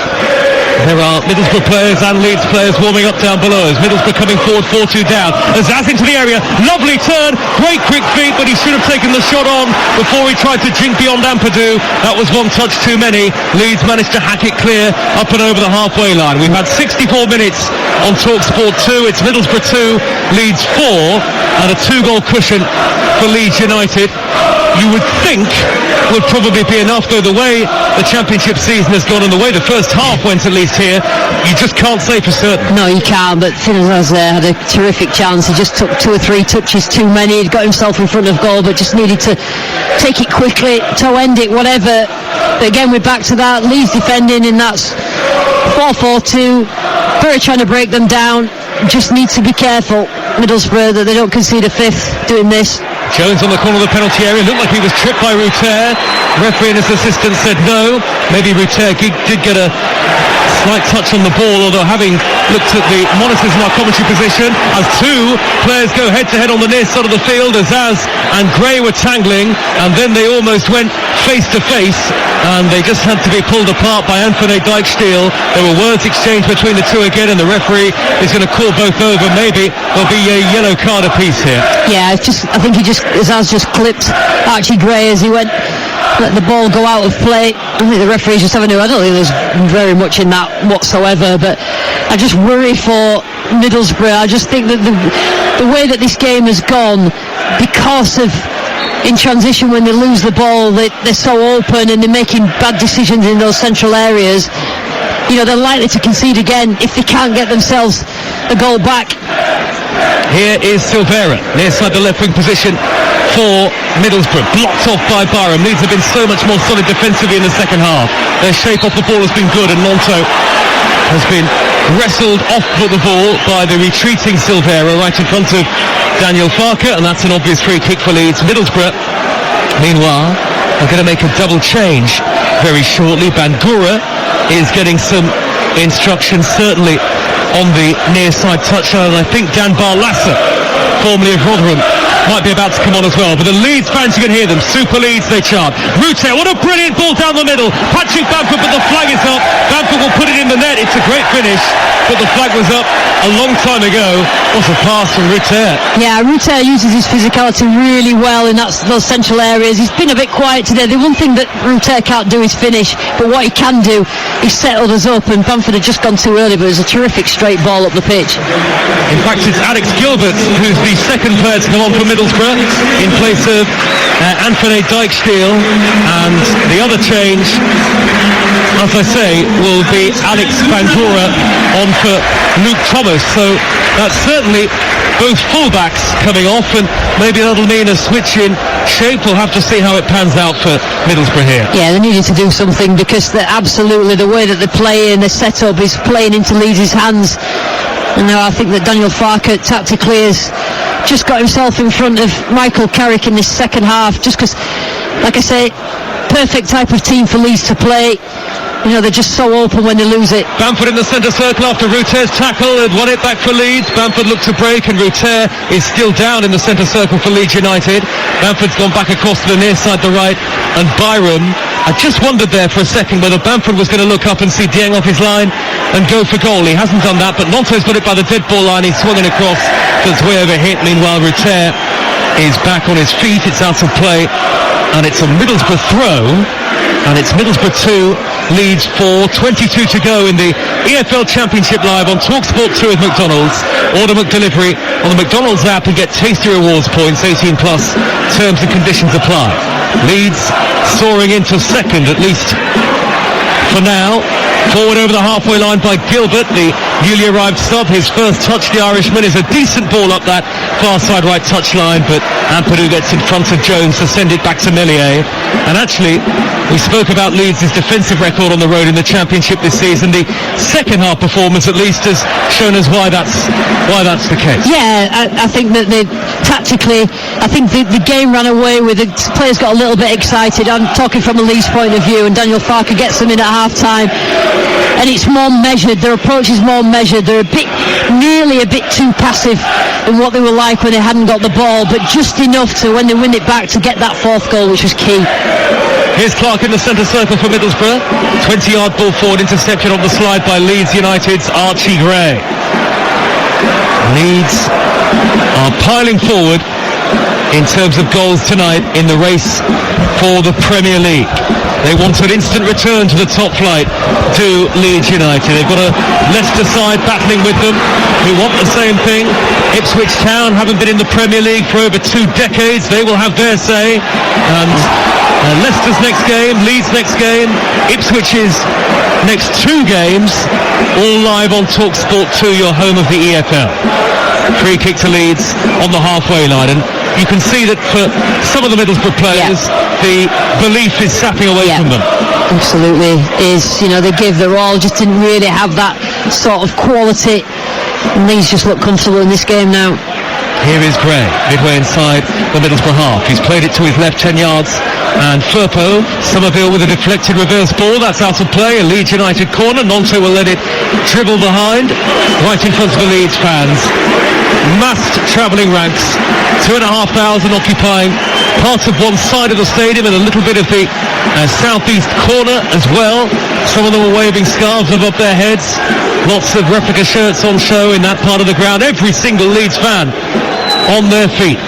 There are Middlesbrough players and Leeds players warming up down below as Middlesbrough coming forward 4-2 down. Azaz into the area, lovely turn, great quick feet, but he should have taken the shot on before he tried to jink beyond Ampadu. That was one touch too many. Leeds managed to hack it clear up and over the halfway line. We've had 64 minutes on TalkSport 2. It's Middlesbrough 2, Leeds 4, and a 2-goal cushion for Leeds United. You would think would probably be enough, though the way the championship season has gone and the way the first half went, at least here, you just can't say for certain. No, you can't, but Finazaz had a terrific chance. He just took 2 or 3 touches too many. He'd got himself in front of goal, but just needed to take it quickly, toe end it, whatever. But again, we're back to that. Leeds defending, and that's 4-4-2. Borough trying to break them down. Just need to be careful, Middlesbrough, that they don't concede a fifth doing this. Jones on the corner of the penalty area, looked like he was tripped by Ruter. Referee and his assistant said no. Maybe Ruter did get a slight touch on the ball, although having looked at the monitors in our commentary position, as 2 players go head-to-head on the near side of the field, Azaz and Gray were tangling, and then they almost went face-to-face, and they just had to be pulled apart by Anthony Dijksteel. There were words exchanged between the 2 again, and the referee is going to call both over. Maybe there'll be a yellow card apiece here. Yeah, I think Azaz just clipped Archie Gray as he went, let the ball go out of play. I think the referee's just having to, I don't think there's very much in that whatsoever, but I just worry for Middlesbrough. I just think that the way that this game has gone, because of in transition when they lose the ball, they're so open and they're making bad decisions in those central areas. You know, they're likely to concede again if they can't get themselves a goal back. Here is Silvera, near side the left wing position for Middlesbrough, blocked off by Byram. Leeds have been so much more solid defensively in the second half. Their shape off the ball has been good, and Nonto has been wrestled off the ball by the retreating Silvera right in front of Daniel Farke, and that's an obvious free kick for Leeds. Middlesbrough, meanwhile, are going to make a double change very shortly. Bangura is getting some instructions, certainly on the near side touchline. I think Dan Barlassa, formerly of Rotherham, might be about to come on as well. But the Leeds fans, you can hear them. Super Leeds, they chant. Ruter, what a brilliant ball down the middle. Patrick Bamford, but the flag is up. Bamford will put it in the net. It's a great finish, but the flag was up a long time ago. What a pass from Ruter. Yeah, Ruter uses his physicality really well in those central areas. He's been a bit quiet today. The one thing that Ruter can't do is finish, but what he can do is settle us up, and Bamford had just gone too early, but it was a terrific straight ball up the pitch. In fact, it's Alex Gilbert who's the second player to come on for Middlesbrough in place of Anthony Dijksteel, and the other change, as I say, will be Alex Bangura on for Luke Thomas. So that's certainly both fullbacks coming off, and maybe that'll mean a switch in shape. We'll have to see how it pans out for Middlesbrough here. Yeah, they needed to do something, because they're absolutely, the way that they're playing, the setup is playing into Leeds' hands. And I think that Daniel Farke tactically has just got himself in front of Michael Carrick in this second half, just because, like I say, perfect type of team for Leeds to play. You know, they're just so open when they lose it. Bamford in the centre circle after Ruter's tackle, and won it back for Leeds. Bamford looked to break, and Ruter is still down in the centre circle for Leeds United. Bamford's gone back across to the near side, the right, and Byram. I just wondered there for a second whether Bamford was going to look up and see Dieng off his line and go for goal. He hasn't done that, but Nonto's got it by the dead ball line. He's swung it across, so it's way over hit. Meanwhile, Ruter is back on his feet. It's out of play. and it's a Middlesbrough throw, and it's Middlesbrough 2, Leeds 4, 22 to go in the EFL Championship live on TalkSport 2 with McDonald's. Order McDelivery on the McDonald's app and get tasty rewards points. 18 plus, terms and conditions apply. Leeds soaring into second, at least for now. Forward over the halfway line by Gilbert, the newly arrived sub. His first touch, the Irishman, is a decent ball up that far side right touch line, but Ampadu gets in front of Jones to send it back to Meslier. And actually, we spoke about Leeds' defensive record on the road in the Championship this season. The second half performance, at least, has shown us why that's the case. Yeah, I think that tactically, I think the game ran away with it. Players got a little bit excited. I'm talking from a Leeds point of view, and Daniel Farke gets them in at half-time. And it's more measured, their approach is more measured. They're nearly a bit too passive in what they were like when they hadn't got the ball, but just enough to, when they win it back, to get that fourth goal, which was key. Here's Clark in the centre circle for Middlesbrough. 20-yard ball forward, intercepted on the slide by Leeds United's Archie Gray. Leeds are piling forward in terms of goals tonight in the race for the Premier League. They want an instant return to the top flight to Leeds United. They've got a Leicester side battling with them who want the same thing. Ipswich Town haven't been in the Premier League for over 2 decades. They will have their say. And Leicester's next game, Leeds' next game, Ipswich's next 2 games, all live on TalkSport 2, your home of the EFL. Free kick to Leeds on the halfway line, and you can see that for some of the Middlesbrough players, the belief is sapping away from them. Absolutely is. You know, they gave their all, just didn't really have that sort of quality. And Leeds just look comfortable in this game now. Here is Gray, midway inside the Middlesbrough half. He's played it to his left 10 yards, and Firpo, Somerville with a deflected reverse ball. That's out of play, a Leeds United corner. Nonto will let it dribble behind, right in front of the Leeds fans. Massed travelling ranks, 2,500 occupying part of one side of the stadium and a little bit of the southeast corner as well. Some of them are waving scarves above their heads. Lots of replica shirts on show in that part of the ground. Every single Leeds fan on their feet.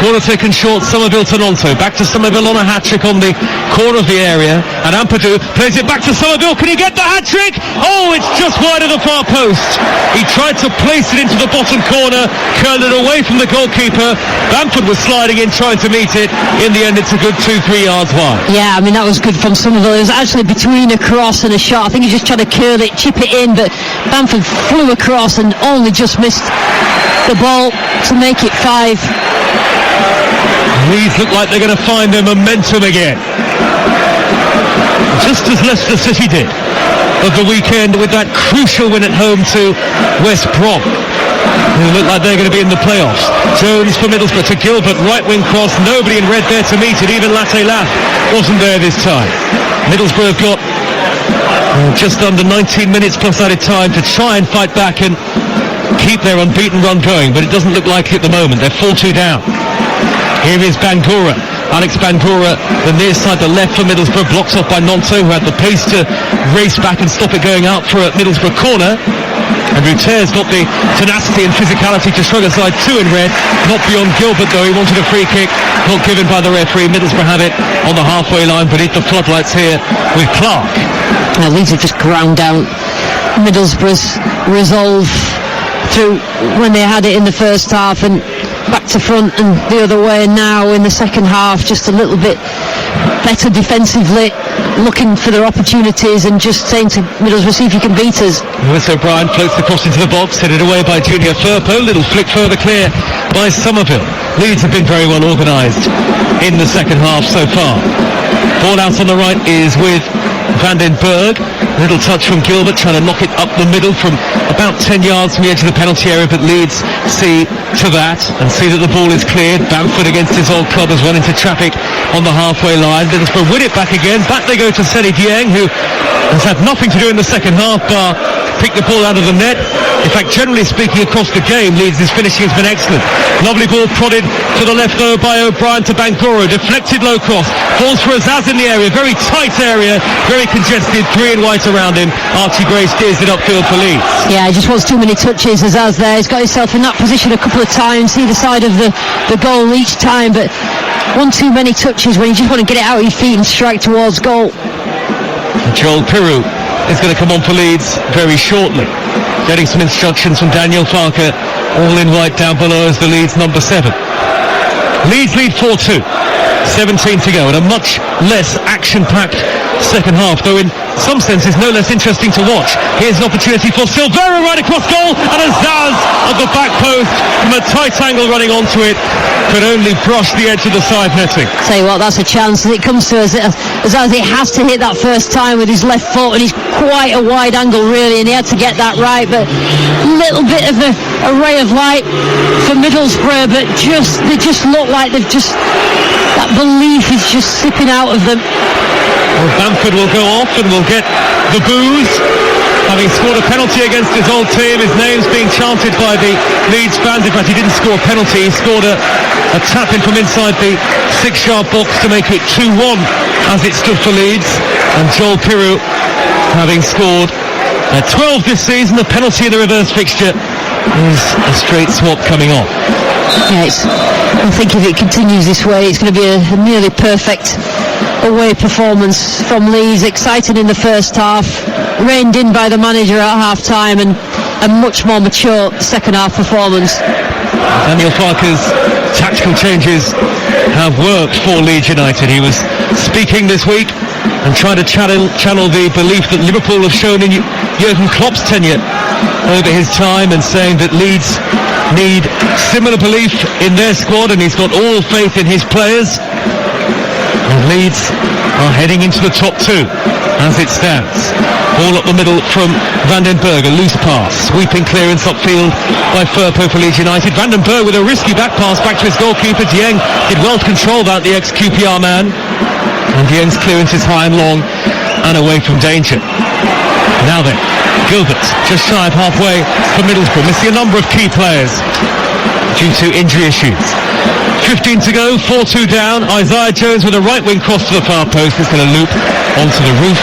Corner taken short, Somerville to Nonto. Back to Somerville on a hat-trick on the corner of the area. And Ampadu plays it back to Somerville. Can he get the hat-trick? Oh, it's just wide of the far post. He tried to place it into the bottom corner, curled it away from the goalkeeper. Bamford was sliding in, trying to meet it. In the end, it's a good 2-3 yards wide. Yeah, I mean, that was good from Somerville. It was actually between a cross and a shot. I think he just tried to curl it, chip it in, but Bamford flew across and only just missed the ball to make it 5. Leeds look like they're going to find their momentum again, just as Leicester City did of the weekend with that crucial win at home to West Brom. They look like they're going to be in the playoffs. Jones for Middlesbrough to Gilbert, right wing cross, nobody in red there to meet it. Even Latte Lath wasn't there this time. Middlesbrough have got just under 19 minutes plus added time to try and fight back and keep their unbeaten run going, but it doesn't look like it at the moment. They're 4-2 down. Here is Bangura. Alex Bangura, the near side, the left for Middlesbrough, blocked off by Nonto, who had the pace to race back and stop it going out for a Middlesbrough corner. And Router's got the tenacity and physicality to shrug aside 2 in red. Not beyond Gilbert, though. He wanted a free kick, not given by the referee. Middlesbrough have it on the halfway line beneath the floodlights here with Clark. Now, Leeds have just ground down Middlesbrough's resolve through when they had it in the first half, and back to front and the other way now in the second half, just a little bit better defensively, looking for their opportunities and just saying to Middlesbrough, see if you can beat us. Lewis O'Brien floats the cross into the box, headed away by Junior Firpo. Little flick further clear by Somerville. Leeds have been very well organised in the second half so far. Ball out on the right is with Van den Berg. Little touch from Gilbert, trying to knock it up the middle from about 10 yards from the edge of the penalty area, but Leeds see to that and see that the ball is cleared. Bamford against his old club has run into traffic on the halfway line. Middlesbrough win it back again. Back they go to Seni Dieng, who has had nothing to do in the second half bar pick the ball out of the net. In fact, generally speaking, across the game, Leeds' finishing has been excellent. Lovely ball prodded to the left though by O'Brien to Bangura. Deflected low cross. Falls for Azaz in the area. Very tight area. Very congested. 3 in white around him. Archie Gray steers it upfield for Leeds. Yeah, he just wants too many touches. Azaz there. He's got himself in that position a couple of times. Either side of the goal each time, but one too many touches when you just want to get it out of your feet and strike towards goal. Joel Piroux is going to come on for Leeds very shortly, getting some instructions from Daniel Farke, all in white down below as the Leeds number 7. Leeds lead 4-2, 17 to go, and a much less action-packed second half, though in some senses no less interesting to watch. Here's an opportunity for Silvera right across goal, and Azaz at the back post from a tight angle running onto it, could only brush the edge of the side netting. Tell you what, that's a chance as it comes to Azaz. He has to hit that first time with his left foot, and he's quite a wide angle really, and he had to get that right, but a little bit of a ray of light for Middlesbrough, but they just look like that belief is just slipping out of them. Well, Bamford will go off and will get the boos, having scored a penalty against his old team. His name's being chanted by the Leeds fans. In fact, he didn't score a penalty, he scored a tap in from inside the 6-yard box to make it 2-1 as it stood for Leeds. And Joel Piroux, having scored 12 this season, the penalty in the reverse fixture is a straight swap coming on. Yeah, I think if it continues this way, it's going to be a nearly perfect away performance from Leeds. Exciting in the first half, reined in by the manager at half time, and a much more mature second half performance. Daniel Farke's tactical changes have worked for Leeds United. He was speaking this week and trying to channel the belief that Liverpool have shown in Jurgen Klopp's tenure over his time, and saying that Leeds need similar belief in their squad, and he's got all faith in his players. And Leeds are heading into the top 2 as it stands. Ball up the middle from Van den Berg, a loose pass, sweeping clearance upfield by Firpo for Leeds United. Van den Berg with a risky back pass back to his goalkeeper. Dieng did well to control that, the ex-QPR man, and Dieng's clearance is high and long and away from danger. Now then, Gilbert just shy of halfway for Middlesbrough, missing a number of key players due to injury issues. 15 to go, 4-2 down. Isaiah Jones with a right wing cross to the far post is going to loop onto the roof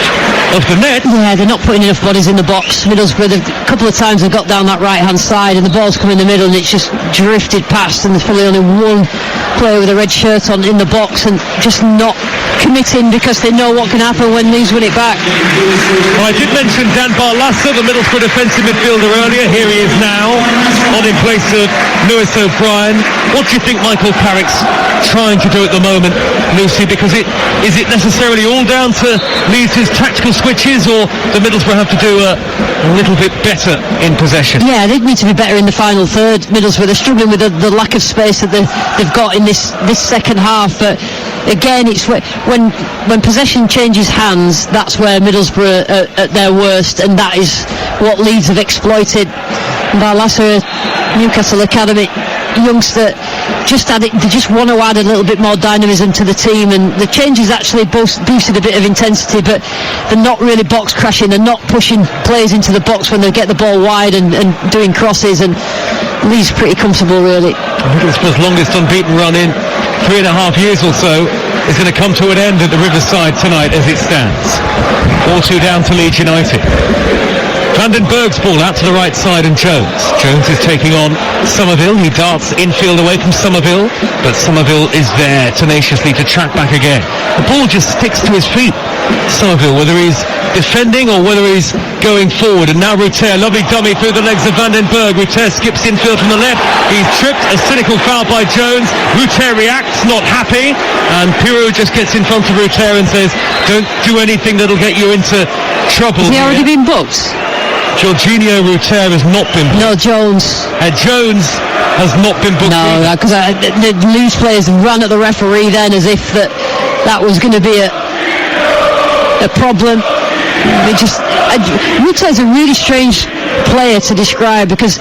of the net. Yeah, they're not putting enough bodies in the box. Middlesbrough, a couple of times they've got down that right hand side and the ball's come in the middle and it's just drifted past, and there's probably only one player with a red shirt on in the box and just not committing because they know what can happen when Leeds win it back. Well, I did mention Dan Barlaser, the Middlesbrough defensive midfielder, earlier. Here he is now, on in place of Lewis O'Brien. What do you think Michael Carrick's trying to do at the moment, Lucy? Because is it necessarily all down to Leeds' tactical switches, or the Middlesbrough have to do a little bit better in possession? Yeah, they need to be better in the final third. Middlesbrough, they're struggling with the lack of space that they've got in this second half, but again, it's when possession changes hands, that's where Middlesbrough are at their worst, and that is what Leeds have exploited. Barlaser, Newcastle Academy youngster, they just want to add a little bit more dynamism to the team, and the changes actually boosted a bit of intensity, but they're not really box crashing, they're not pushing players into the box when they get the ball wide and doing crosses, and Leeds pretty comfortable really. Middlesbrough's longest unbeaten run in 3.5 years or so is going to come to an end at the Riverside tonight as it stands. 4-2 down to Leeds United. Van den Berg's ball out to the right side, and Jones is taking on Somerville. He darts infield away from Somerville, but Somerville is there tenaciously to track back again. The ball just sticks to his feet, Somerville, whether he's defending or whether he's going forward. And now Ruter, lovely dummy through the legs of Van den Berg. Ruter skips infield from the left. He's tripped, a cynical foul by Jones. Ruter reacts, not happy, and Piroux just gets in front of Ruter and says, don't do anything that'll get you into trouble. Has he already been booked? Jorginho Ruter has not been booked. No, Jones. Jones has not been booked. No, because the Leeds players ran at the referee then as if that was going to be a problem. Ruter's a really strange player to describe because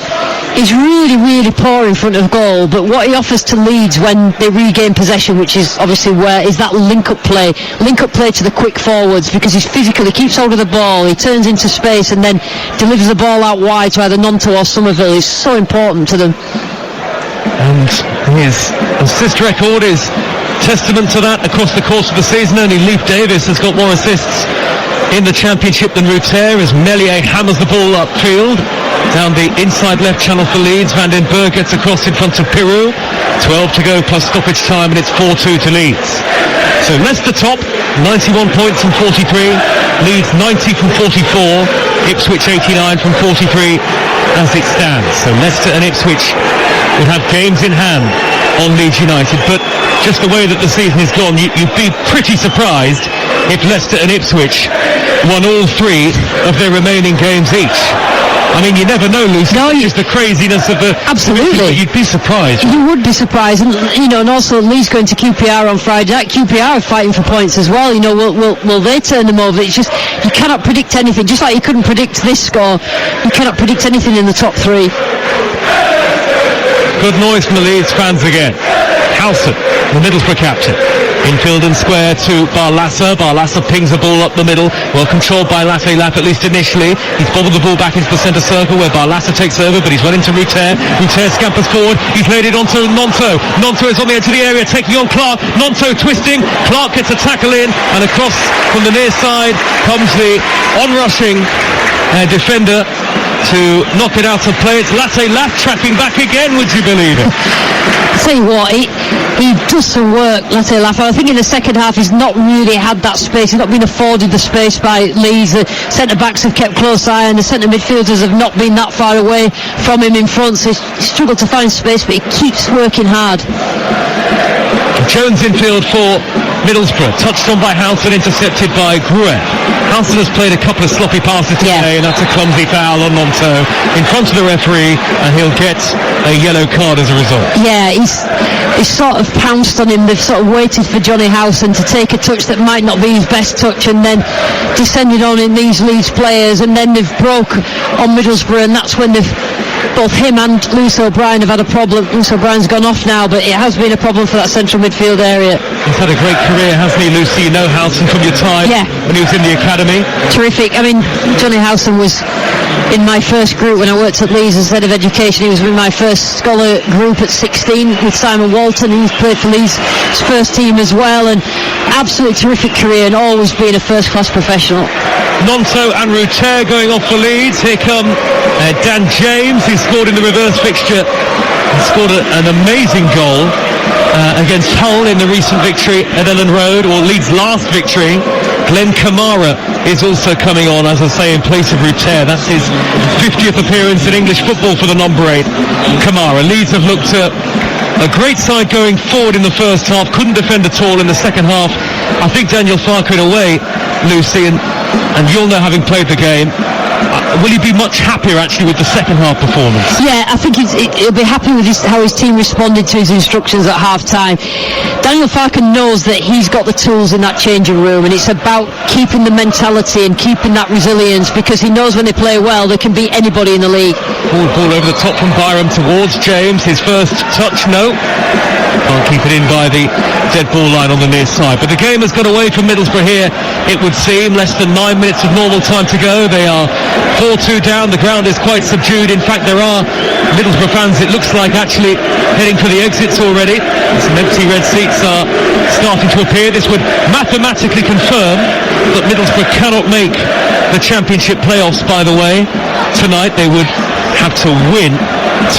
he's really, really poor in front of goal, but what he offers to Leeds when they regain possession, which is obviously where, is that link-up play to the quick forwards, because he's physical, he keeps hold of the ball, he turns into space and then delivers the ball out wide to either Nonto or Somerville. Is so important to them. And his assist record is testament to that across the course of the season. Only Leif Davis has got more assists in the Championship than Ruter as Meslier hammers the ball upfield. Down the inside left channel for Leeds. Van den Berg gets across in front of Pirou. 12 to go plus stoppage time, and it's 4-2 to Leeds. So Leicester top, 91 points from 43. Leeds 90 from 44. Ipswich 89 from 43 as it stands. So Leicester and Ipswich would have games in hand on Leeds United. But just the way that the season is gone, you'd be pretty surprised if Leicester and Ipswich won all three of their remaining games each. I mean, you never know, Lucy. No, just the craziness of the... Absolutely. You'd be surprised. You would be surprised. And, and also Leeds going to QPR on Friday night. QPR are fighting for points as well. Will they turn them over? It's just, you cannot predict anything. Just like you couldn't predict this score, you cannot predict anything in the top three. Good noise from the Leeds fans again. Howson, the Middlesbrough captain. Infield and square to Barlasa. Barlasa pings the ball up the middle. Well controlled by Latte Lap, at least initially. He's bobbled the ball back into the centre circle where Barlasa takes over, but he's run into Ruter. Ruter scampers forward. He's laid it onto Nonto. Nonto is on the edge of the area, taking on Clark. Nonto twisting. Clark gets a tackle in, and across from the near side comes the on-rushing defender to knock it out of play. It's Latte Lap tracking back again, would you believe it? I tell you what, he does some work, Latte Lap. I think in the second half he's not really had that space. He's not been afforded the space by Leeds. The centre-backs have kept close eye, and the centre midfielders have not been that far away from him in front, so he's struggled to find space, but he keeps working hard. Jones infield for Middlesbrough, touched on by Howson, intercepted by Gruet. Howson has played a couple of sloppy passes today, and that's a clumsy foul on Nonto in front of the referee, and he'll get a yellow card as a result. Yeah, he's sort of pounced on him. They've sort of waited for Johnny Howson to take a touch that might not be his best touch, and then descended on in these Leeds players, and then they've broke on Middlesbrough, and that's when both him and Lewis O'Brien have had a problem. Lewis O'Brien's gone off now, but it has been a problem for that central midfield area. He's had a great career, hasn't he, Lucy? You know Howson from your time when he was in the academy. Terrific. I mean, Johnny Howson was in my first group when I worked at Leeds as head of education. He was in my first scholar group at 16 with Simon Walton. He's played for Leeds' first team as well, and absolutely terrific career, and always been a first-class professional. Nonto and Ruter going off for Leeds. Here come Dan James, who scored in the reverse fixture. He scored an amazing goal against Hull in the recent victory at Ellen Road, or Leeds' last victory. Glenn Kamara is also coming on, as I say, in place of Ruter. That's his 50th appearance in English football for the number 8, Kamara. Leeds have looked a great side going forward in the first half, couldn't defend at all in the second half. I think Daniel Farke in a way, Lucy, and you'll know having played the game, will he be much happier actually with the second half performance? Yeah, I think he'll be happy with how his team responded to his instructions at half time. Daniel Farke knows that he's got the tools in that changing room, and it's about keeping the mentality and keeping that resilience, because he knows when they play well they can beat anybody in the league. Ball over the top from Byram towards James. His first touch, no. Can't keep it in by the dead ball line on the near side. But the game has got away from Middlesbrough here, it would seem. Less than 9 minutes of normal time to go. They are 4-2 down. The ground is quite subdued. In fact, there are Middlesbrough fans, it looks like, actually heading for the exits already. Some empty red seats are starting to appear. This would mathematically confirm that Middlesbrough cannot make the Championship playoffs, by the way. Tonight they would have to win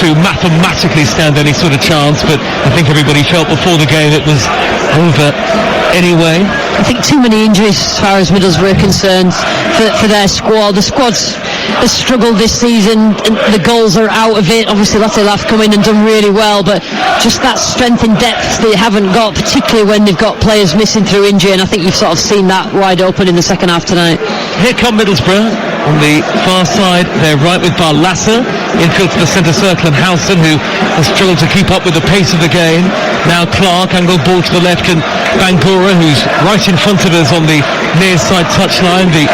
to mathematically stand any sort of chance, but I think everybody felt before the game it was over anyway. I think too many injuries as far as Middlesbrough are concerned for their squad. The squad's has struggled this season, and the goals are out of it. Obviously Latte Laf come in and done really well, but just that strength and depth they haven't got, particularly when they've got players missing through injury, and I think you've sort of seen that wide open in the second half tonight. Here come Middlesbrough on the far side. They're right with Barlasa infield to the centre circle, and Howson, who has struggled to keep up with the pace of the game. Now Clark, angled ball to the left, and Bangura, who's right in front of us on the near side touchline. The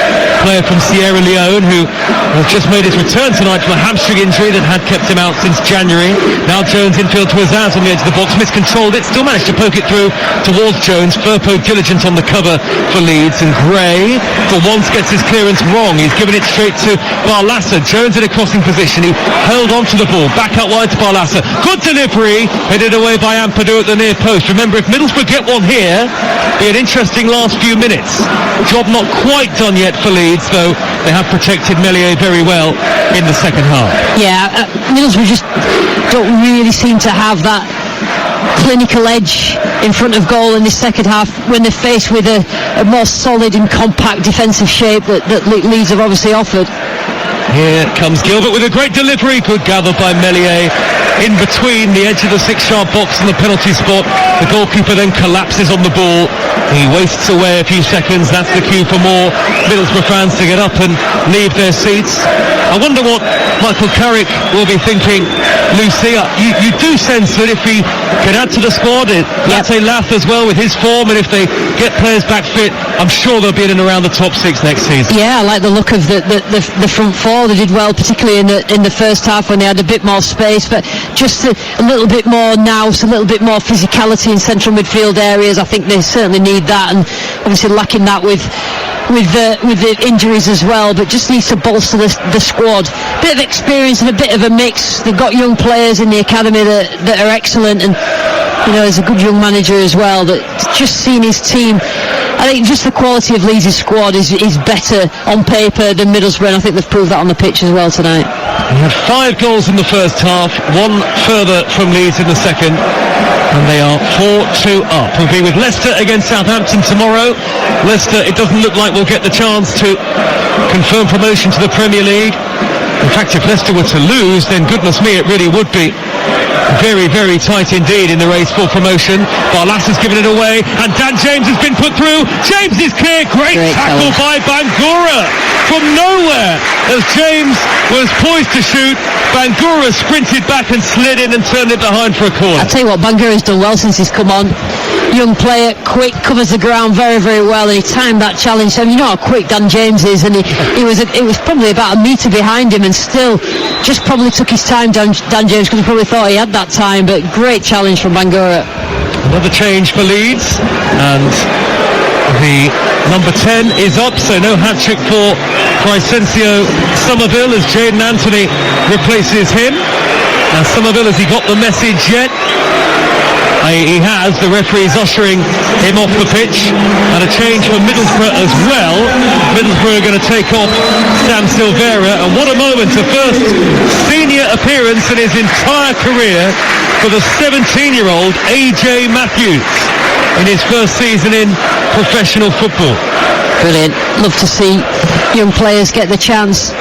player from Sierra Leone, who has just made his return tonight from a hamstring injury that had kept him out since January. Now Jones infield to Azaz on the edge of the box, miscontrolled it, still managed to poke it through towards Jones. Firpo diligent on the cover for Leeds, and Gray for once gets his clearance wrong. He's given it straight to Barlassa. Jones in a crossing position. He held on to the ball, back out wide to Barlassa. Good delivery, headed away by Ampadu at the near post. Remember, if Middlesbrough get one here, be an interesting last few minutes. Job not quite done yet for Leeds, though they have protected Meslier very well in the second half. Yeah, Middlesbrough just don't really seem to have that clinical edge in front of goal in the second half when they're faced with a more solid and compact defensive shape that Leeds have obviously offered. Here comes Gilbert with a great delivery, good gather by Meslier in between the edge of the 6-yard box and the penalty spot. The goalkeeper then collapses on the ball. He wastes away a few seconds. That's the cue for more Middlesbrough fans to get up and leave their seats. I wonder what Michael Carrick will be thinking. Lucy, you do sense that if he can add to the squad, Latte Lath as well with his form, and if they get players back fit, I'm sure they'll be in and around the top 6 next season. Yeah, I like the look of the front four. They did well, particularly in the first half when they had a bit more space, but just a little bit more nous, a little bit more physicality in central midfield areas. I think they certainly need that, and obviously lacking that with the injuries as well, but just needs to bolster the squad. Bit of experience and a bit of a mix. They've got young players in the academy that are excellent, and there's a good young manager as well. That just seeing his team, I think just the quality of Leeds' squad is better on paper than Middlesbrough, and I think they've proved that on the pitch as well tonight. They had 5 goals in the first half, 1 further from Leeds in the second, and they are 4-2 up. We'll be with Leicester against Southampton tomorrow. Leicester, it doesn't look like we'll get the chance to confirm promotion to the Premier League. In fact, if Leicester were to lose, then goodness me, it really would be very, very tight indeed in the race for promotion. Barlassa's given it away, and Dan James has been put through. James is clear. Great tackle by Bangura from nowhere. As James was poised to shoot, Bangura sprinted back and slid in and turned it behind for a corner. I'll tell you what, Bangura's done well since he's come on. Young player, quick, covers the ground very, very well, and he timed that challenge. So you know how quick Dan James is, and it was probably about a metre behind him, and still just probably took his time, Dan James, because he probably thought he had that time. But great challenge from Bangura. Another change for Leeds, and the number 10 is up, so no hat-trick for Crysencio Somerville as Jayden Anthony replaces him. Now Somerville, has he got the message yet? He has. The referee's ushering him off the pitch, and a change for Middlesbrough as well. Middlesbrough are going to take off Sam Silvera, and what a moment, the first senior appearance in his entire career for the 17-year-old AJ Matthews in his first season in professional football. Brilliant. Love to see young players get the chance.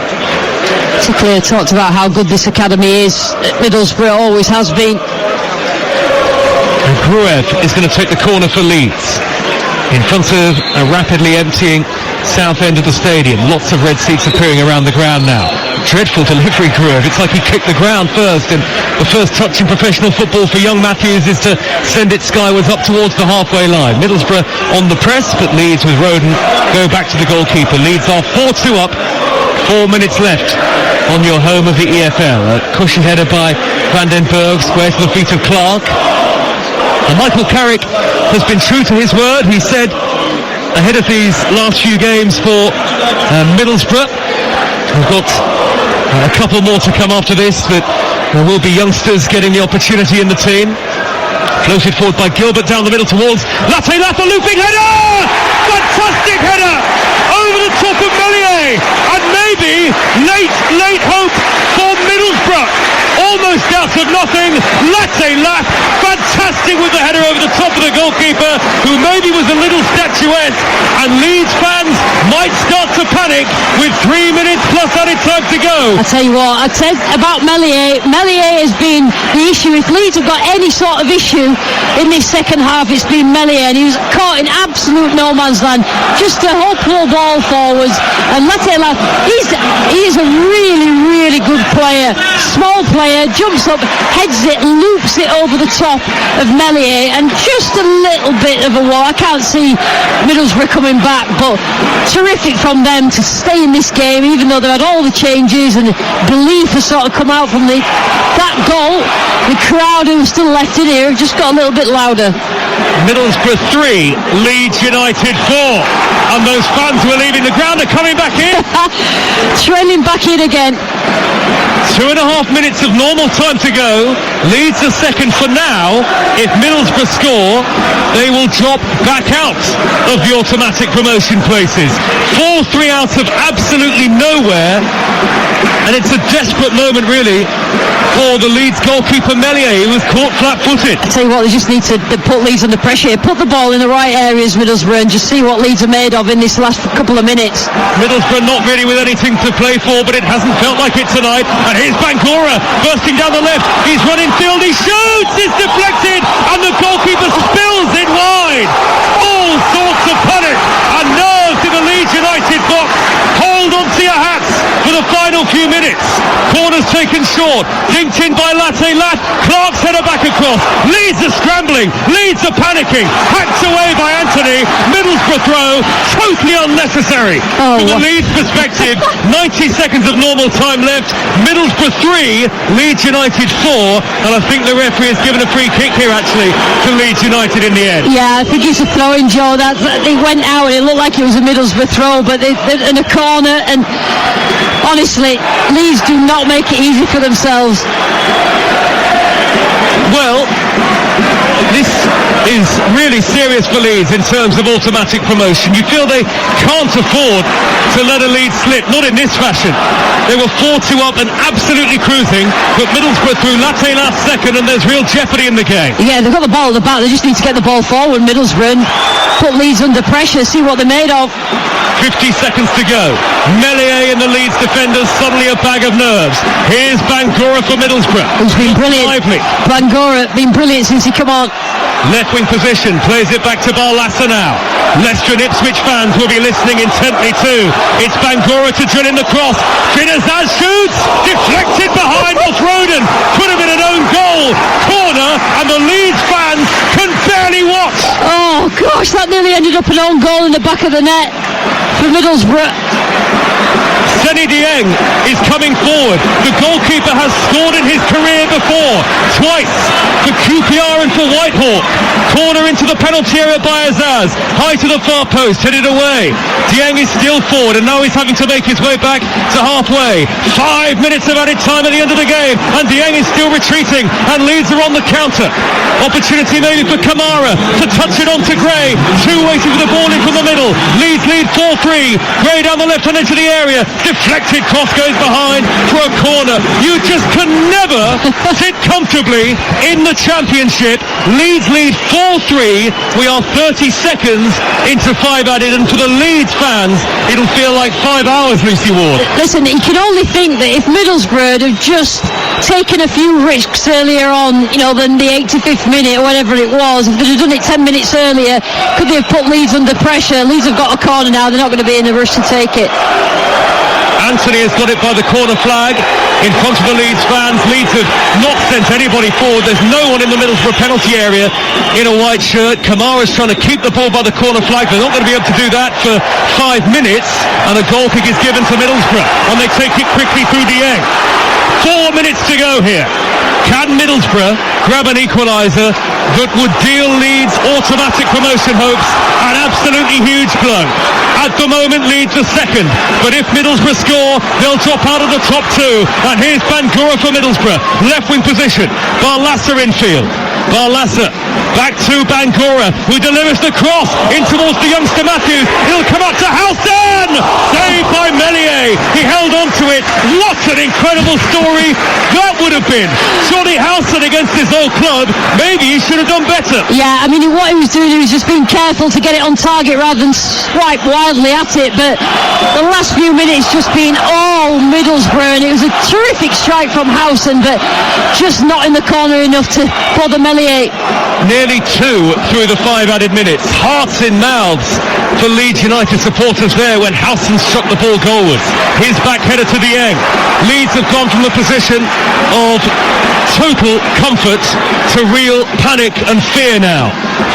Particularly talked about how good this academy is at Middlesbrough, always has been. And Gruev is going to take the corner for Leeds in front of a rapidly emptying south end of the stadium. Lots of red seats appearing around the ground now. Dreadful delivery, Gruev. It's like he kicked the ground first, and the first touch in professional football for young Matthews is to send it skywards up towards the halfway line. Middlesbrough on the press, but Leeds with Roden go back to the goalkeeper. Leeds are 4-2 up, 4 minutes left on your home of the EFL. A cushion header by Van den Berg, square to the feet of Clark. And Michael Carrick has been true to his word. He said ahead of these last few games for Middlesbrough, we've got a couple more to come after this, but there will be youngsters getting the opportunity in the team. Floated forward by Gilbert down the middle towards Latte Lath, a looping header! Fantastic header! Over the top of Meslier, and maybe late hope for Middlesbrough. Almost out of nothing, Latte Lath, fantastic with the header over the top of the goalkeeper, who maybe was a little statuette, and Leeds fans might start to panic with 3 minutes plus added time to go. I tell you what, I said about Meslier has been the issue. If Leeds have got any sort of issue in this second half, it's been Meslier, and he was caught in absolute no man's land, just a whole pull ball forwards, and Latte Lath, he is a really, really good player, small player, jumps up, heads it, loops it over the top of Meslier, and just a little bit of a wall. I can't see Middlesbrough coming back, but terrific from them to stay in this game, even though they've had all the changes and belief has sort of come out from that goal. The crowd who are still left in here have just got a little bit louder. Middlesbrough 3, Leeds United 4, and those fans who are leaving the ground are coming back in. Trailing back in again. 2.5 minutes of normal time to go. Leeds are second for now. If Middlesbrough score, they will drop back out of the automatic promotion places. 4-3 out of absolutely nowhere, and it's a desperate moment really for the Leeds goalkeeper Meslier, who was caught flat-footed. I tell you what, they just need to put Leeds under pressure here. Put the ball in the right areas, Middlesbrough, and just see what Leeds are made of in this last couple of minutes. Middlesbrough not really with anything to play for, but it hasn't felt like it tonight. And here's Bangura bursting down the left. He's running field, he shoots, it's deflected, and the goalkeeper spills it wide. All sorts of panic and nerves in the Leeds United box. Hold on to your hats for the final few minutes. Corner's taken short, dinked in by Latte Lat. Clark's header back across. Leeds are scrambling, Leeds are panicking. Hacked away by Anthony. Middlesbrough throw, totally unnecessary. From the Leeds perspective, 90 seconds of normal time left. Middlesbrough 3, Leeds United 4, and I think the referee has given a free kick here actually to Leeds United in the end. Yeah, I think it's a throw-in, Joe. They went out and it looked like it was a Middlesbrough throw, but they're in a corner, and honestly, Leeds do not make it easy for themselves. Well, this is really serious for Leeds in terms of automatic promotion. You feel they can't afford to let a lead slip, not in this fashion. They were 4-2 up and absolutely cruising, but Middlesbrough threw Latte last second, and there's real jeopardy in the game. Yeah, they've got the ball at the back, they just need to get the ball forward, Middlesbrough, and put Leeds under pressure, see what they're made of. 50 seconds to go. Meslier and the Leeds defenders suddenly a bag of nerves. Here's Bangura for Middlesbrough. He's been brilliant. Lively. Bangura been brilliant since he come on. Left wing position, plays it back to Barlassa now. Leicester and Ipswich fans will be listening intently too. It's Bangura to drill in the cross. Finazaz shoots, deflected behind Ross Roden. Could have been an own goal. Corner, and the Leeds fans can barely watch. Oh gosh, that nearly ended up an own goal in the back of the net for Middlesbrough. Seny Dieng is coming forward. The goalkeeper has scored in his career before, twice for QPR and for Whitehawk. Corner into the penalty area by Azaz. High to the far post, headed away. Dieng is still forward, and now he's having to make his way back to halfway. 5 minutes of added time at the end of the game, and Dieng is still retreating, and Leeds are on the counter. Opportunity maybe for Kamara to touch it on to Gray. Two waiting for the ball in from the middle. Leeds lead 4-3. Gray down the left hand into the area. Deflected cross goes behind for a corner. You just can never sit comfortably in the Championship. Leeds lead 4-3. We are 30 seconds into 5 added, and for the Leeds fans, it'll feel like 5 hours, Lucy Ward. Listen, you can only think that if Middlesbrough had just taken a few risks earlier on, than the 85th minute or whatever it was, if they'd have done it 10 minutes earlier, could they have put Leeds under pressure? Leeds have got a corner now, they're not going to be in a rush to take it. Anthony has got it by the corner flag in front of the Leeds fans. Leeds have not sent anybody forward. There's no one in the Middlesbrough penalty area in a white shirt. Kamara's trying to keep the ball by the corner flag. They're not going to be able to do that for 5 minutes, and a goal kick is given to Middlesbrough, and they take it quickly through Dieng. 4 minutes to go here. Can Middlesbrough grab an equaliser that would deal Leeds automatic promotion hopes an absolutely huge blow? At the moment, Leeds are second, but if Middlesbrough score, they'll drop out of the top 2. And here's Bangura for Middlesbrough. Left wing position. Barlassa infield. Barlassa back to Bangura, who delivers the cross in towards the youngster Matthews. It'll come up to Houston! Saved by Meslier. He held on to it. What an incredible story that would have been. Johnny Houston against his old club. Maybe he should have done better. Yeah, I mean, what he was doing, he was just being careful to get it on target rather than swipe wildly at it. But the last few minutes just been all Middlesbrough, and it was a terrific strike from Houston, but just not in the corner enough to bother Meslier. Nearly 2 through the 5 added minutes. Hearts in mouths for Leeds United supporters there when Houston struck the ball goalwards. His back header to Dieng. Leeds have gone from the position of total comfort to real panic and fear now.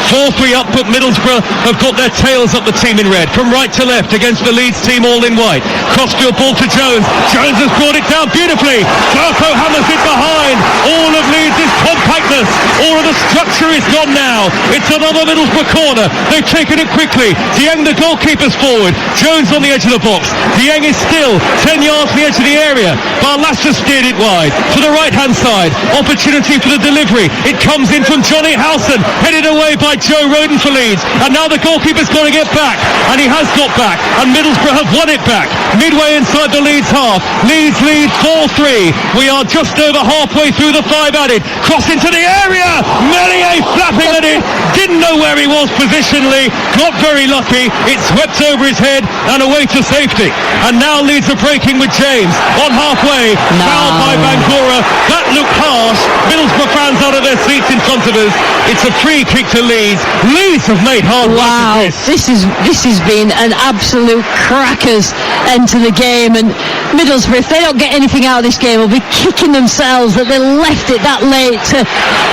4-3 up, but Middlesbrough have got their tails up the team in red. From right to left against the Leeds team all in white. Crossfield ball to Jones. Jones has brought it down beautifully. Turco hammers it behind. All of Leeds' compactness. All of the structure is gone now. It's another Middlesbrough corner. They've taken it quickly. Dieng, the goalkeeper's forward. Jones on the edge of the box. Dieng is still 10 yards from the edge of the area. Barlasser steered it wide to the right-hand side. Opportunity for the delivery. It comes in from Johnny Howson. Headed away by Joe Roden for Leeds. And now the goalkeeper's got to get back. And he has got back. And Middlesbrough have won it back. Midway inside the Leeds half. Leeds lead 4-3. We are just over halfway through the 5 added. Cross into the area. Melier flapping at it. Didn't know where he was positionally. Got very lucky. It swept over his head and away to safety. And now Leeds are breaking with James on halfway. Fouled by Bangura. That looked harsh. Middlesbrough fans out of their seats in front of us. It's a free kick to Leeds. Leeds have made hard work of this. This has been an absolute crackers end to the game, and Middlesbrough, if they don't get anything out of this game, will be kicking themselves that they left it that late to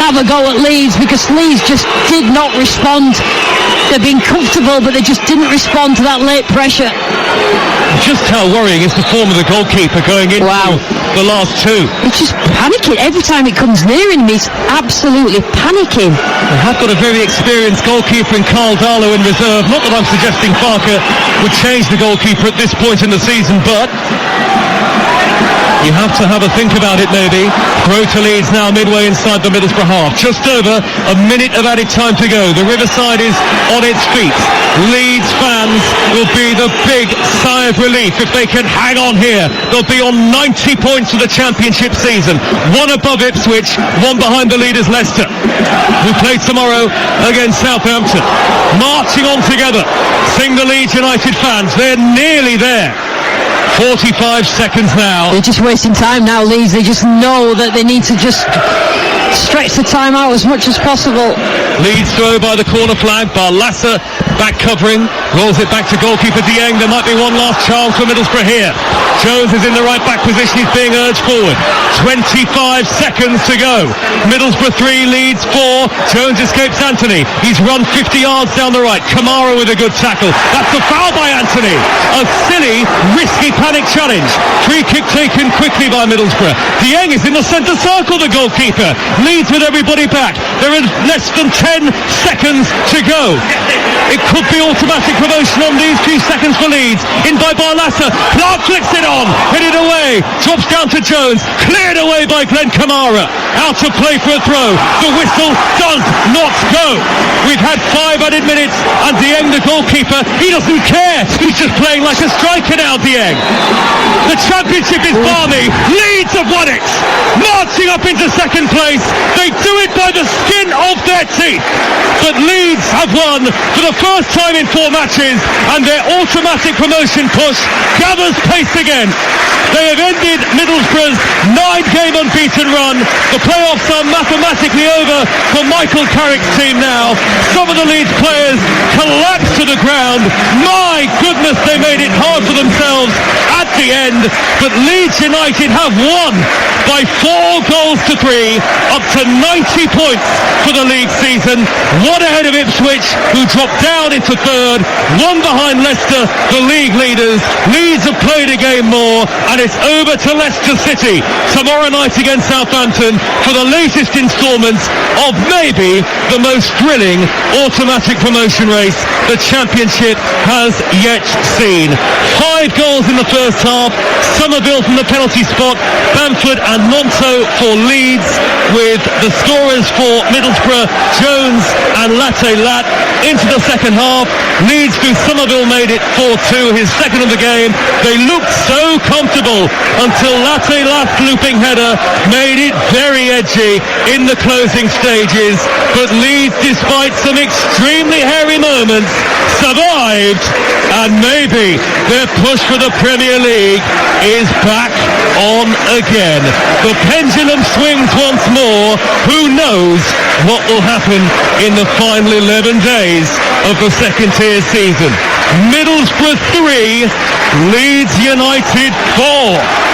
have a go at Leeds, because Leeds just did not respond. They've been comfortable, but they just didn't respond to that late pressure. Just how worrying is the form of the goalkeeper going into the last two. It's just panicking every time it comes near him. He's absolutely panicking. They have got a very experienced goalkeeper in Carl Darlow in reserve. Not that I'm suggesting Parker would change the goalkeeper at this point in the season, but you have to have a think about it maybe. Throw to Leeds now midway inside the Middlesbrough half. Just over a minute of added time to go. The Riverside is on its feet. Leeds fans will be the big sigh of relief if they can hang on here. They'll be on 90 points for the championship season. One above Ipswich, one behind the leaders Leicester, who play tomorrow against Southampton. Marching on together. Sing the Leeds United fans. They're nearly there. 45 seconds now. They're just wasting time now, Leeds. They just know that they need to just stretch the time out as much as possible. Leeds throw by the corner flag. Barlasser back covering. Rolls it back to goalkeeper Dieng. There might be one last chance for Middlesbrough here. Jones is in the right back position. He's being urged forward. 25 seconds to go. Middlesbrough 3, Leeds 4. Jones escapes Anthony. He's run 50 yards down the right. Kamara with a good tackle. That's a foul by Anthony. A silly, risky panic challenge. Free kick taken quickly by Middlesbrough. Dieng is in the centre circle, the goalkeeper. Leeds with everybody back. There is less than 10 seconds to go. It could be automatic promotion on these few seconds for Leeds. In by Barlasser. Clark flicks it on. Headed away. Drops down to Jones. Cleared away by Glenn Kamara. Out to play for a throw. The whistle does not go. We've had 5 added minutes, and Dieng, the goalkeeper, he doesn't care. He's just playing like a striker now, Dieng. The championship is balmy. Leeds have won it. Marching up into second place. They do it by the skin of their teeth. But Leeds have won for the first time in 4 matches, and their automatic promotion push gathers pace again. They have ended Middlesbrough's 9-game unbeaten run. The playoffs are mathematically over for Michael Carrick's team now. Some of the Leeds players collapse to the ground. My goodness, they made it hard for themselves at the end. But Leeds United have won by 4 goals to 3, up to 90 points for the league season. 1 ahead of Ipswich, who dropped down into 3rd. 1 behind Leicester, the league leaders. Leeds have played a game more, and it's over to Leicester City tomorrow night against Southampton for the latest instalment of maybe the most thrilling automatic promotion race the championship has yet seen. 5 goals in the first half. Somerville from the penalty spot. Bamford and Monto for Leeds, with the scorers for Middlesbrough, Jones and Latte Lat. Into the second half, Leeds through Somerville made it 4-2, his second of the game. They looked so comfortable until Latte Lat's looping header made it very edgy in the closing stages. But Leeds, despite some extremely hairy moments, survived, and maybe their push for the Premier League is back on again. The pendulum swings once more. Who knows what will happen in the final 11 days of the second tier season. Middlesbrough 3, Leeds United 4.